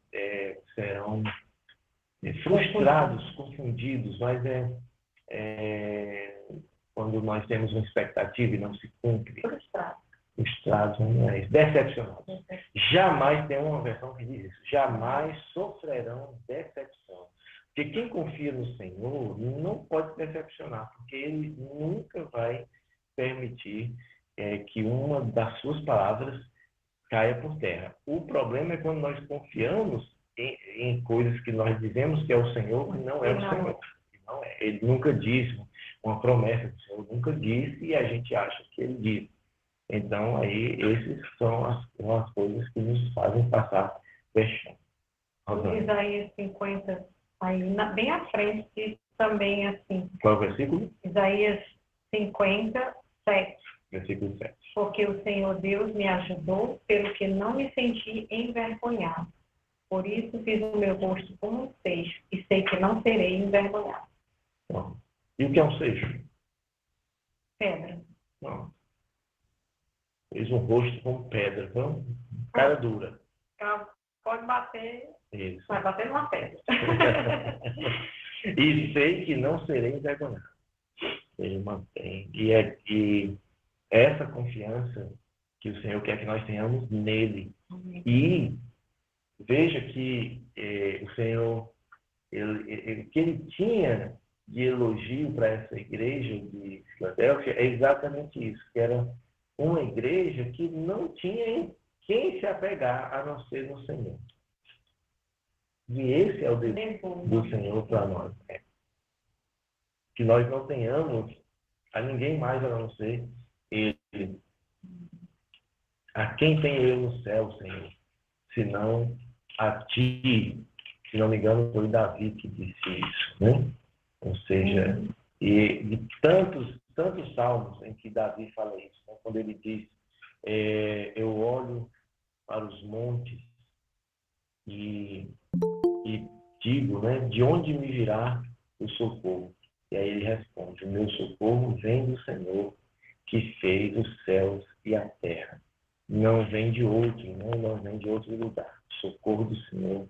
frustrados, confundidos, mas quando nós temos uma expectativa e não se cumpre. Frustrados, não é isso. Decepcionados. Jamais, tem uma versão que diz isso, jamais sofrerão decepção. Porque quem confia no Senhor não pode se decepcionar, porque Ele nunca vai permitir que uma das suas palavras caia por terra. O problema é quando nós confiamos em coisas que nós dizemos que é o Senhor, mas não é o Senhor. Não é. Ele nunca disse uma promessa que o Senhor nunca disse e a gente acha que Ele disse. Então, aí, essas são as coisas que nos fazem passar vexame. Isaías 50, aí bem à frente, diz também assim. Qual é o versículo? Isaías 50, 7. Versículo 7. Porque o Senhor Deus me ajudou, pelo que não me senti envergonhado. Por isso fiz o meu rosto como um seixo, e sei que não serei envergonhado. Não. E o que é um seixo? Pedra. Não. Fez um rosto como pedra, então, cara dura. Ela pode bater, Isso. vai bater numa pedra. E sei que não serei envergonhado. Ele mantém. E essa confiança que o Senhor quer que nós tenhamos nele. E veja que o Senhor, o que ele tinha de elogio para essa igreja de Filadélfia é exatamente isso, que era uma igreja que não tinha em quem se apegar a não ser no Senhor. E esse é o desejo do Senhor para nós. Né? Que nós não tenhamos a ninguém mais a não ser Ele. A quem tem eu no céu, Senhor? Senão a Ti. Se não me engano, foi Davi que disse isso. Né? Ou seja, e de tantos salmos em que Davi fala isso. Né? Quando ele diz, eu olho para os montes e digo, né, de onde me virá o socorro? E aí ele responde, o meu socorro vem do Senhor, que fez os céus e a terra. Não vem de outro, não vem de outro lugar. Socorro do Senhor,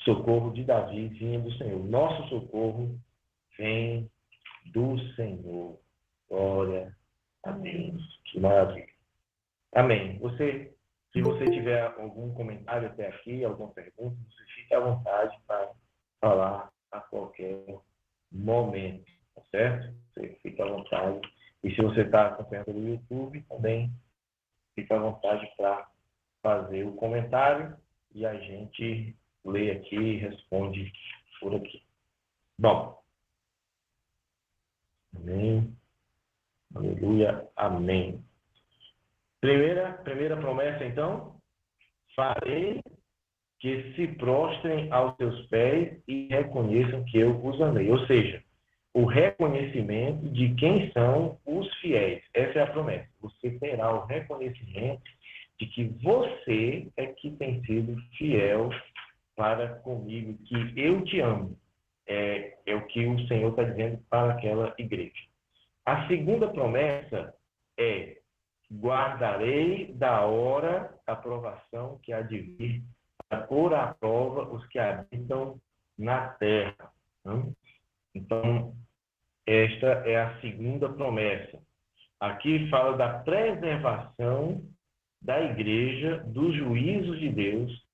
socorro de Davi vinha do Senhor. Nosso socorro vem do Senhor. Glória a Deus. Que maravilha. Amém. Se você tiver algum comentário até aqui, alguma pergunta, você fique à vontade para falar a qualquer momento, tá certo? Você fica à vontade. E se você está acompanhando no YouTube, também fica à vontade para fazer o comentário e a gente lê aqui e responde por aqui. Bom. Amém. Aleluia. Amém. Primeira promessa, então. Farei que se prostrem aos teus pés e reconheçam que eu os amei. Ou seja, o reconhecimento de quem são os fiéis. Essa é a promessa. Você terá o reconhecimento de que você é que tem sido fiel para comigo, que eu te amo. É o que o Senhor está dizendo para aquela igreja. A segunda promessa é: guardarei da hora da provação que há de vir, para pôr à prova os que habitam na terra. Então, esta é a segunda promessa. Aqui fala da preservação da igreja dos juízos de Deus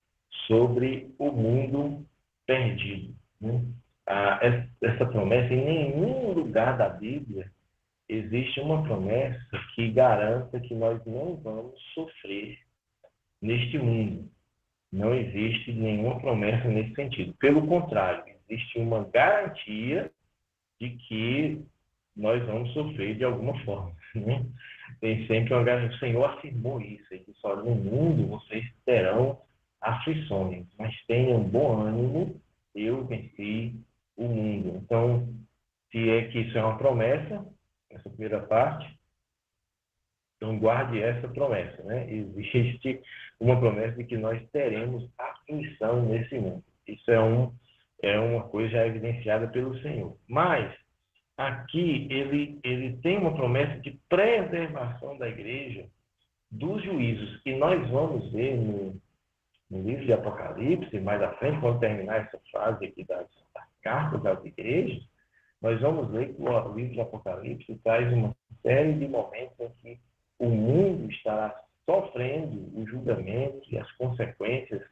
sobre o mundo perdido. Essa promessa, em nenhum lugar da Bíblia, existe uma promessa que garanta que nós não vamos sofrer neste mundo. Não existe nenhuma promessa nesse sentido. Pelo contrário, existe uma garantia de que nós vamos sofrer de alguma forma. Né? Tem sempre uma garantia. O Senhor afirmou isso, que só no mundo vocês terão aflições, mas tenham bom ânimo, eu venci o mundo. Então, se é que isso é uma promessa, essa primeira parte, então guarde essa promessa, né? Existe uma promessa de que nós teremos aflição nesse mundo. Isso é uma coisa já evidenciada pelo Senhor. Mas aqui ele tem uma promessa de preservação da igreja dos juízos. E nós vamos ver no livro de Apocalipse, mais à frente, quando terminar essa fase aqui das cartas das igrejas, nós vamos ver que o livro de Apocalipse traz uma série de momentos em que o mundo estará sofrendo o julgamento e as consequências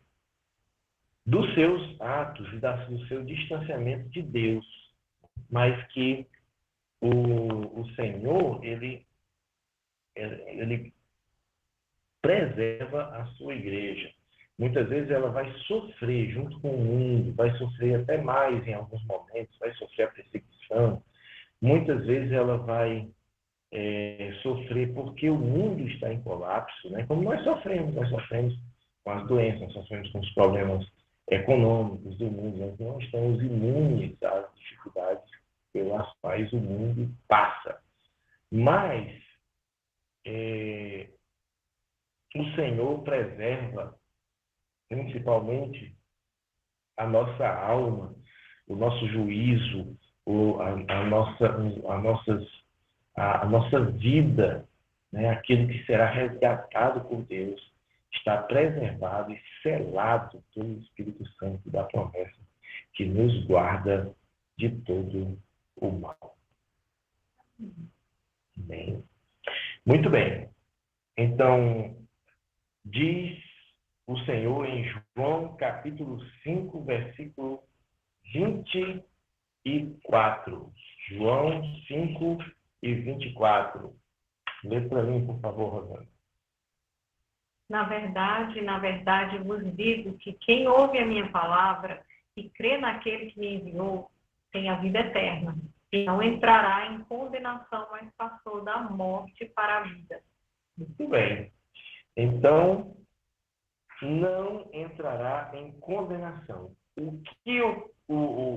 dos seus atos e do seu distanciamento de Deus. Mas que o Senhor, ele preserva a sua igreja. Muitas vezes ela vai sofrer junto com o mundo, vai sofrer até mais em alguns momentos, vai sofrer a perseguição. Muitas vezes ela vai sofrer porque o mundo está em colapso, né? Como nós sofremos com as doenças, nós sofremos com os problemas econômicos do mundo, nós não estamos imunes às dificuldades pelas quais o mundo passa. Mas o Senhor preserva principalmente a nossa alma, o nosso juízo, a nossa vida, né? Aquilo que será resgatado por Deus, está preservado e selado pelo Espírito Santo da promessa, que nos guarda de todo o mal. Bem. Muito bem. Então, diz o Senhor em João capítulo 5, versículo 24. João 5 e 24. Lê para mim, por favor, Rosana. Na verdade vos digo que quem ouve a minha palavra e crê naquele que me enviou tem a vida eterna e não entrará em condenação, mas passou da morte para a vida. Muito bem. Então, não entrará em condenação. O que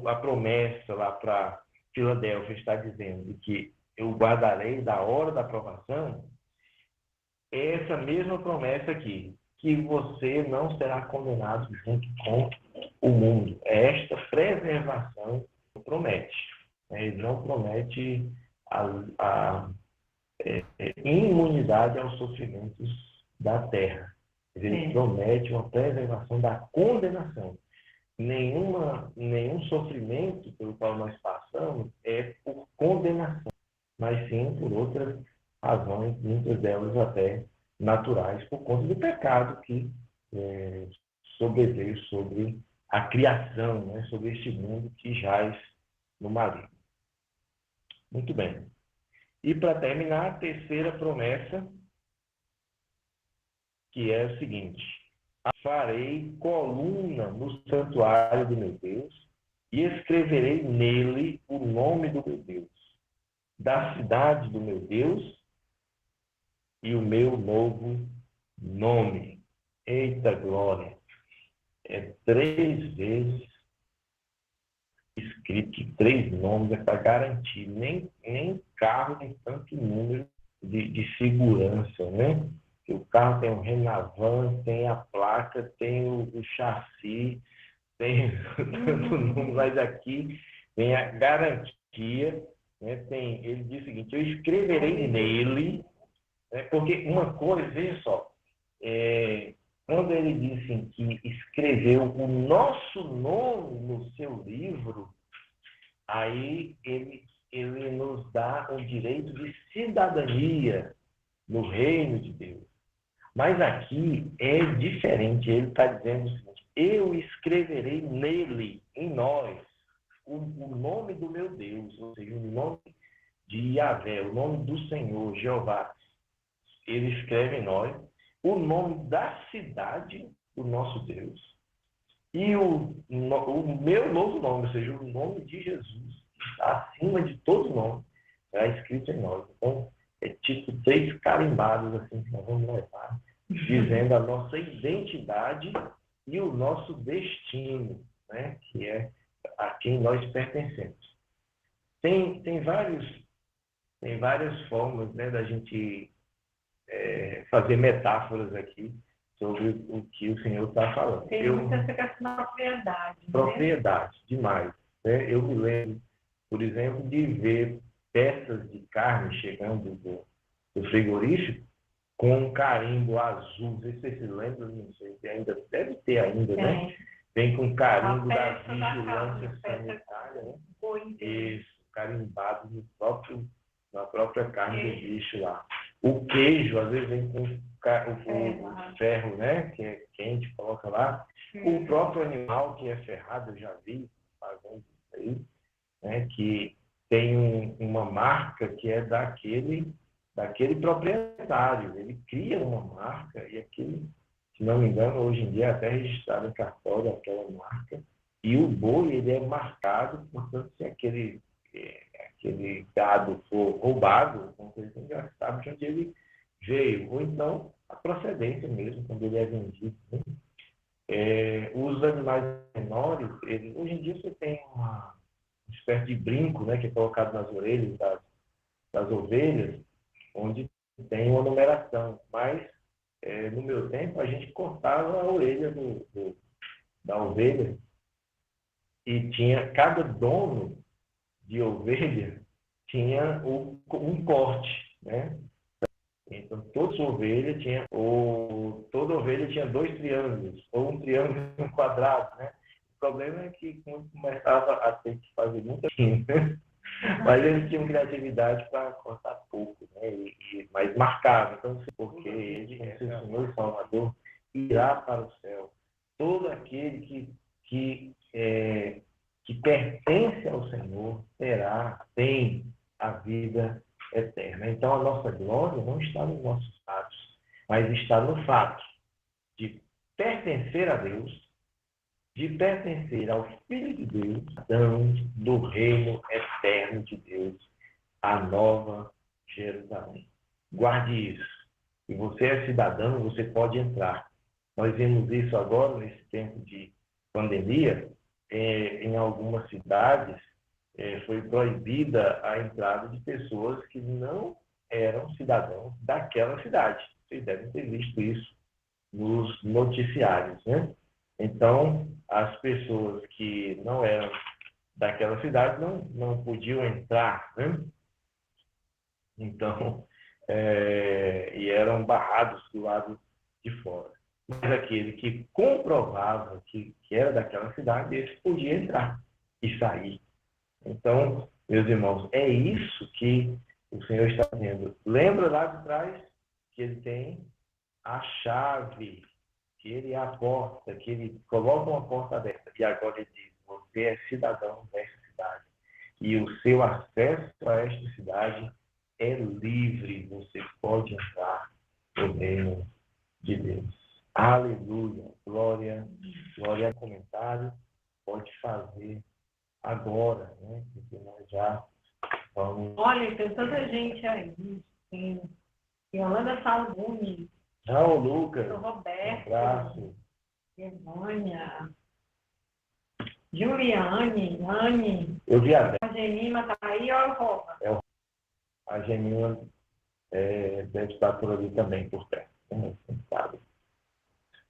a promessa lá para Filadélfia está dizendo, que eu guardarei da hora da provação, é essa mesma promessa aqui, que você não será condenado junto com o mundo. Esta preservação promete. Ele não promete a imunidade aos sofrimentos da terra. Ele promete uma preservação da condenação. Nenhum sofrimento pelo qual nós passamos é por condenação, mas sim por outras razões, muitas delas até naturais, por conta do pecado que sobreveio sobre a criação, né, sobre este mundo que jaz no maligno. Muito bem. E para terminar, a terceira promessa, que é o seguinte: farei coluna no santuário do meu Deus e escreverei nele o nome do meu Deus, da cidade do meu Deus e o meu novo nome. Eita glória! É 3 vezes escrito, 3 nomes, é para garantir. Nem carro tem tanto número de segurança, né? O carro tem o Renavan, tem a placa, tem o chassi, tem tanto número, mas aqui tem a garantia, né? Ele diz o seguinte: eu escreverei nele, né? Porque uma coisa, veja só, quando ele diz assim, que escreveu o nosso nome no seu livro, aí ele nos dá o direito de cidadania no reino de Deus. Mas aqui é diferente. Ele está dizendo o seguinte: eu escreverei nele, em nós, o nome do meu Deus, ou seja, o nome de Yahvé, o nome do Senhor, Jeová. Ele escreve em nós o nome da cidade do nosso Deus e o meu novo nome, ou seja, o nome de Jesus, que está acima de todo nome, está escrito em nós. Então, é tipo 3 carimbados assim, que nós vamos levar, dizendo a nossa identidade e o nosso destino, né? Que é a quem nós pertencemos. Tem várias formas, né, da gente fazer metáforas aqui sobre o que o Senhor está falando. Tem muita questão da propriedade. Propriedade, demais. Né? Eu me lembro, por exemplo, de ver peças de carne chegando do frigorífico com um carimbo azul. Não sei se vocês se lembram, não sei se ainda deve ter ainda, né? Vem com carimbo da vigilância sanitária, né? Isso, carimbado na própria carne do bicho lá. O queijo, às vezes, vem com o ferro, né? Que é quente, coloca lá. O próprio animal que é ferrado, eu já vi fazendo isso aí, né? Que tem uma marca que é daquele proprietário. Ele cria uma marca e aquele, se não me engano, hoje em dia é até registrado em cartório aquela marca. E o boi, ele é marcado, portanto, se aquele gado for roubado, você já sabe de onde ele veio. Ou então, a procedência mesmo, quando ele é vendido. Né? Os animais menores, hoje em dia você tem uma espécie de brinco, né, que é colocado nas orelhas das ovelhas, onde tem uma numeração, mas no meu tempo a gente cortava a orelha da ovelha e tinha, cada dono de ovelha tinha um corte, né? Então, toda ovelha tinha 2 triângulos, ou um triângulo e um quadrado, né? O problema é que quando começava a ter que fazer muita coisa, né? Mas eles tinham criatividade para cortar pouco, né? Mas marcava. Então, porque ele, como seu Senhor e Salvador, irá para o céu. Todo aquele que pertence ao Senhor tem a vida eterna. Então, a nossa glória não está nos nossos atos, mas está no fato de pertencer a Deus, de pertencer ao Filho de Deus, do reino eterno de Deus, a nova Jerusalém. Guarde isso. Se você é cidadão, você pode entrar. Nós vemos isso agora, nesse tempo de pandemia, em algumas cidades, foi proibida a entrada de pessoas que não eram cidadãos daquela cidade. Vocês devem ter visto isso nos noticiários, né? Então, as pessoas que não eram daquela cidade não podiam entrar, né? Então, e eram barrados do lado de fora. Mas aquele que comprovava que era daquela cidade, esse podia entrar e sair. Então, meus irmãos, é isso que o Senhor está dizendo. Lembra lá de trás que ele tem a chave, que ele é a porta, que ele coloca uma porta aberta. E agora ele diz, você é cidadão desta cidade. E o seu acesso a esta cidade é livre. Você pode entrar no reino de Deus. Aleluia. Glória ao comentário. Pode fazer agora, né? Porque nós já vamos... Olha, tem tanta gente aí. Tem Yolanda Salguni. Tchau, Lucas. O Roberto. Um abraço. Evânia. Juliane. Anne. Eu vi a Genima tá aí, ó, Roba. A Genima deve estar por ali também, por perto. Sabe?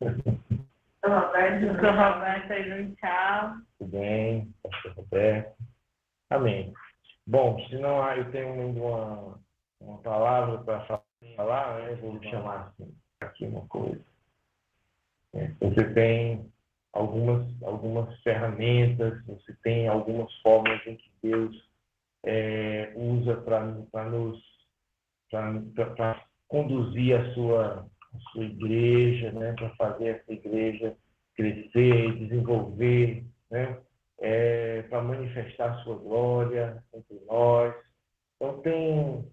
O Roberto aí, tchau. Tudo bem, pastor Roberto. Amém. Bom, se não há, eu tenho ainda uma palavra para falar, né? Vou chamar assim, aqui uma coisa. Você tem algumas ferramentas, você tem algumas formas em que Deus usa para conduzir a sua igreja, né? Para fazer essa igreja crescer e desenvolver, né? Para manifestar a sua glória entre nós. Então, tem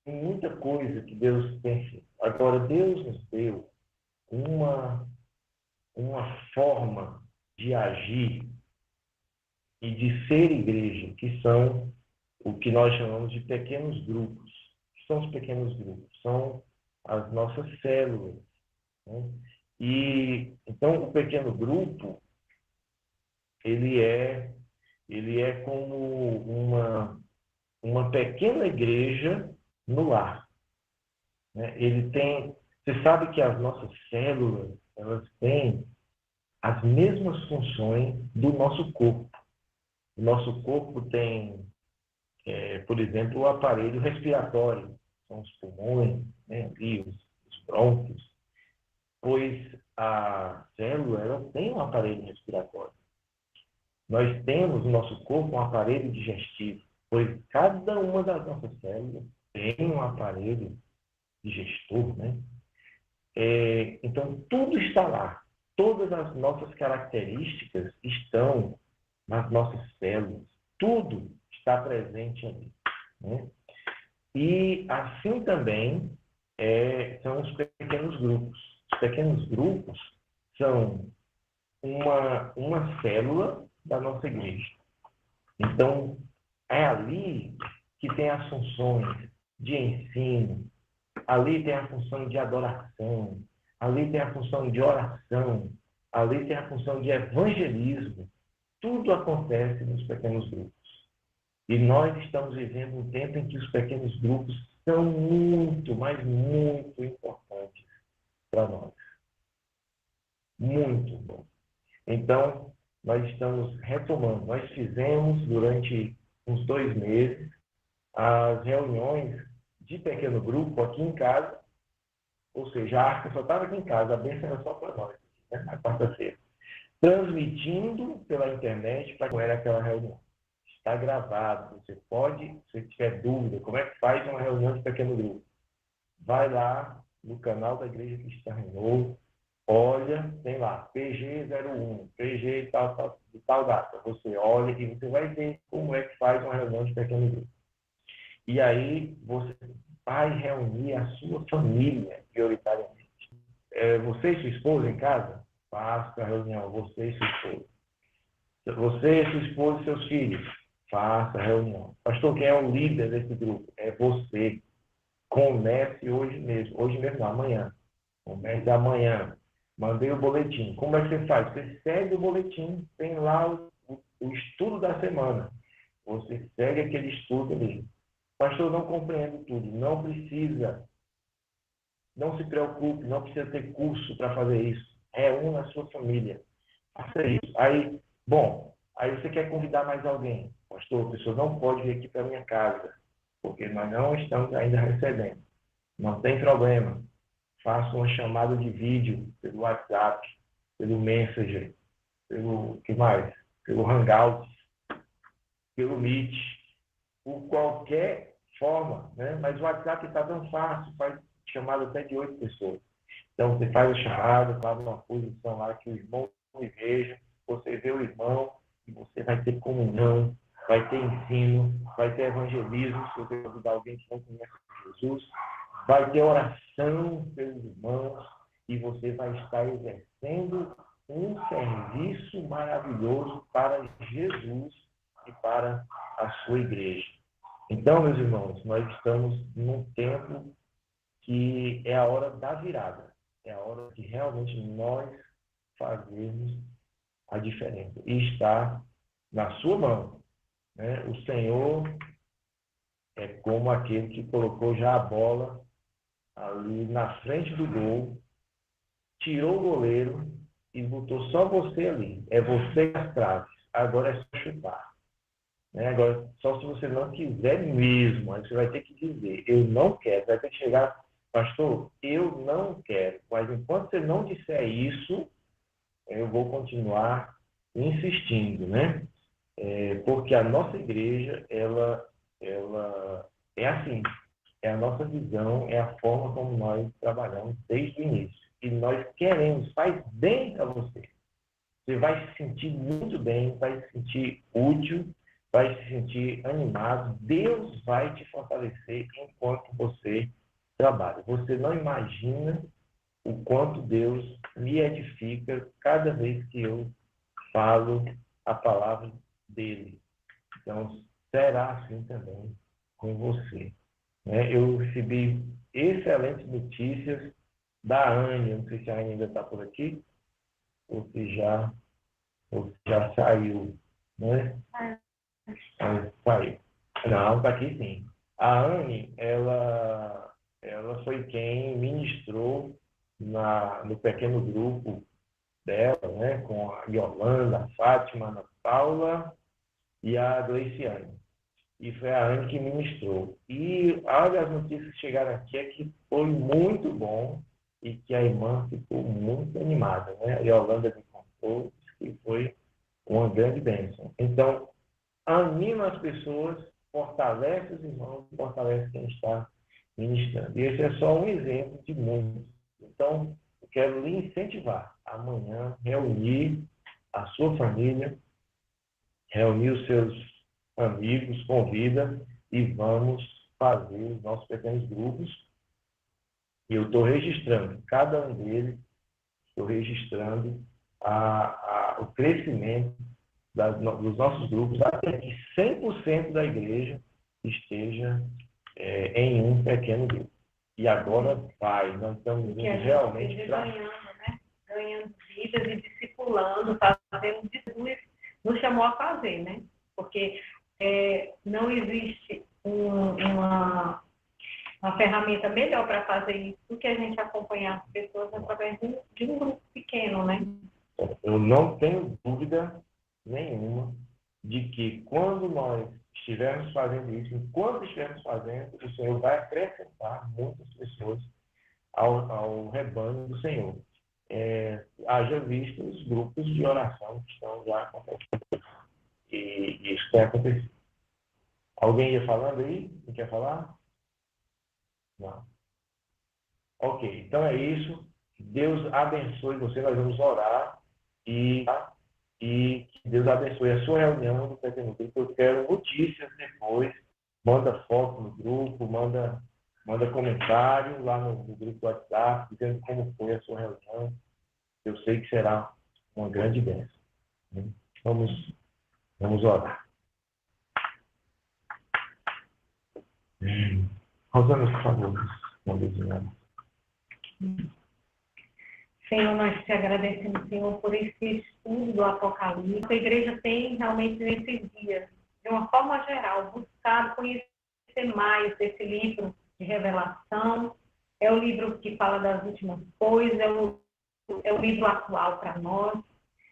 muita coisa que Deus tem feito. Agora, Deus nos deu uma forma de agir e de ser igreja, que são o que nós chamamos de pequenos grupos. O que são os pequenos grupos? São as nossas células, né? E então o pequeno grupo ele é como uma pequena igreja no lar, né? Você sabe que as nossas células, elas têm as mesmas funções do nosso corpo. O nosso corpo tem, por exemplo, o aparelho respiratório, são os pulmões, né, e os brônquios, pois a célula ela tem um aparelho respiratório. Nós temos no nosso corpo um aparelho digestivo, pois cada uma das nossas células tem um aparelho digestor, né? Então, tudo está lá. Todas as nossas características estão nas nossas células. Tudo está presente ali, né? E assim também são os pequenos grupos. Os pequenos grupos são uma célula da nossa igreja. Então, é ali que tem as funções de ensino, ali tem a função de adoração, ali tem a função de oração, ali tem a função de evangelismo. Tudo acontece nos pequenos grupos. E nós estamos vivendo um tempo em que os pequenos grupos são muito, mas muito importantes para nós. Muito bom. Então, nós estamos retomando. Nós fizemos durante uns 2 meses as reuniões de pequeno grupo aqui em casa, ou seja, a arca só estava aqui em casa, a bênção era só para nós, né, na quarta-feira. Transmitindo pela internet para como era aquela reunião. Está gravado. Você pode, se tiver dúvida, como é que faz uma reunião de pequeno grupo? Vai lá no canal da Igreja Cristã Renovo, olha, tem lá, PG01, PG de tal data. Você olha e você vai ver como é que faz uma reunião de pequeno grupo. E aí você vai reunir a sua família, prioritariamente. Você e sua esposa em casa? Faça a reunião, você e sua esposa. Você, sua esposa e seus filhos? Faça a reunião. Pastor, quem é o líder desse grupo? É você. Comece hoje mesmo não, amanhã. Comece amanhã. Mandei o boletim. Como é que você faz? Você segue o boletim, tem lá o estudo da semana. Você segue aquele estudo ali. Pastor, não compreendo tudo. Não precisa. Não se preocupe, não precisa ter curso para fazer isso. Reúna a sua família. Faça isso. Aí você quer convidar mais alguém. Pastor, a pessoa não pode vir aqui para minha casa, porque nós não estamos ainda recebendo. Não tem problema. Faça uma chamada de vídeo pelo WhatsApp, pelo Messenger, pelo que mais? Pelo Hangout, pelo Meet, por qualquer forma, né? Mas o WhatsApp está tão fácil, faz chamada até de 8 pessoas. Então você faz a chamada, faz uma posição lá que o irmão me veja, você vê o irmão e você vai ter comunhão, vai ter ensino, vai ter evangelismo, se você convidar alguém que não conhece Jesus, vai ter oração pelos irmãos e você vai estar exercendo um serviço maravilhoso para Jesus e para a sua igreja. Então, meus irmãos, nós estamos num tempo que é a hora da virada, é a hora que realmente nós fazemos a diferença e está na sua mão, né? O Senhor é como aquele que colocou já a bola ali na frente do gol, tirou o goleiro e botou só você ali. É você as traves. Agora é só chutar. Né? Agora, só se você não quiser mesmo, aí você vai ter que dizer, eu não quero. Vai ter que chegar, pastor, eu não quero. Mas enquanto você não disser isso, eu vou continuar insistindo, né? Porque a nossa igreja, ela é assim. É a nossa visão, é a forma como nós trabalhamos desde o início. E nós queremos, faz bem para você. Você vai se sentir muito bem, vai se sentir útil, vai se sentir animado. Deus vai te fortalecer enquanto você trabalha. Você não imagina o quanto Deus me edifica cada vez que eu falo a palavra dele. Então, será assim também com você. Eu recebi excelentes notícias da Anne. Eu não sei se a Anne ainda está por aqui, ou se já saiu, né? Saiu. Não, está aqui sim. A Anne, ela foi quem ministrou no pequeno grupo dela, né? Com a Yolanda, a Fátima, a Ana Paula e a Gleiciane. E foi a Anne que ministrou. E olha, as notícias que chegaram aqui é que foi muito bom e que a irmã ficou muito animada, né? A Yolanda me contou que foi uma grande bênção. Então, anima as pessoas, fortalece os irmãos, fortalece quem está ministrando. E esse é só um exemplo de muitos. Então, eu quero lhe incentivar amanhã, reunir a sua família, reunir os seus amigos, convida e vamos fazer os nossos pequenos grupos. E eu estou registrando cada um deles, estou registrando o crescimento dos nossos grupos até que 100% da igreja esteja em um pequeno grupo. E agora nós estamos indo realmente para... Ganhando vidas e discipulando, fazendo o que Jesus nos chamou a fazer, né? Porque não existe uma ferramenta melhor para fazer isso do que a gente acompanhar as pessoas através de um grupo pequeno, né? Eu não tenho dúvida nenhuma de que quando nós estivermos fazendo isso, enquanto estivermos fazendo, o Senhor vai acrescentar muitas pessoas ao rebanho do Senhor. Haja visto os grupos de oração que estão já acontecendo. E isso tem acontecido. Alguém ia falando aí? Não quer falar? Não. Ok, então é isso. Deus abençoe você. Nós vamos orar e que Deus abençoe a sua reunião do PTNT. Eu quero notícias depois. Manda foto no grupo, manda comentário lá no grupo do WhatsApp, dizendo como foi a sua reunião. Eu sei que será uma grande bênção. Vamos orar. Rosana, por favor, Senhor, nós te agradecemos, Senhor, por esse estudo do Apocalipse. A igreja tem realmente nesses dias, de uma forma geral, buscado conhecer mais desse livro de revelação. É o livro que fala das últimas coisas, é o livro atual para nós,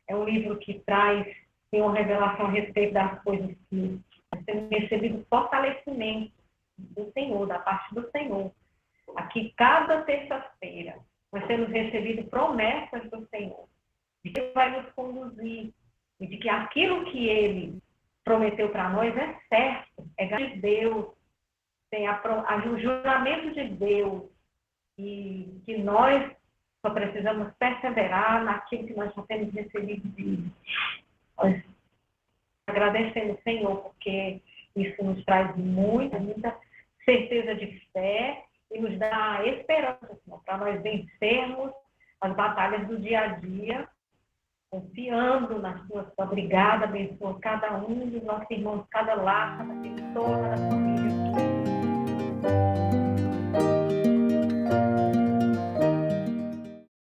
é um livro que traz uma revelação a respeito das coisas que nós temos recebido fortalecimento do Senhor, da parte do Senhor. Aqui, cada terça-feira, nós temos recebido promessas do Senhor, de que Ele vai nos conduzir, e de que aquilo que Ele prometeu para nós é certo, é de Deus, tem o juramento de Deus, e que nós só precisamos perseverar naquilo que nós já temos recebido dele. Nós agradecemos, Senhor, porque isso nos traz muita certeza de fé e nos dá esperança, Senhor, para nós vencermos as batalhas do dia a dia, confiando nas tuas. Obrigada, abençoa cada um dos nossos irmãos, cada lar, cada pessoa, cada família.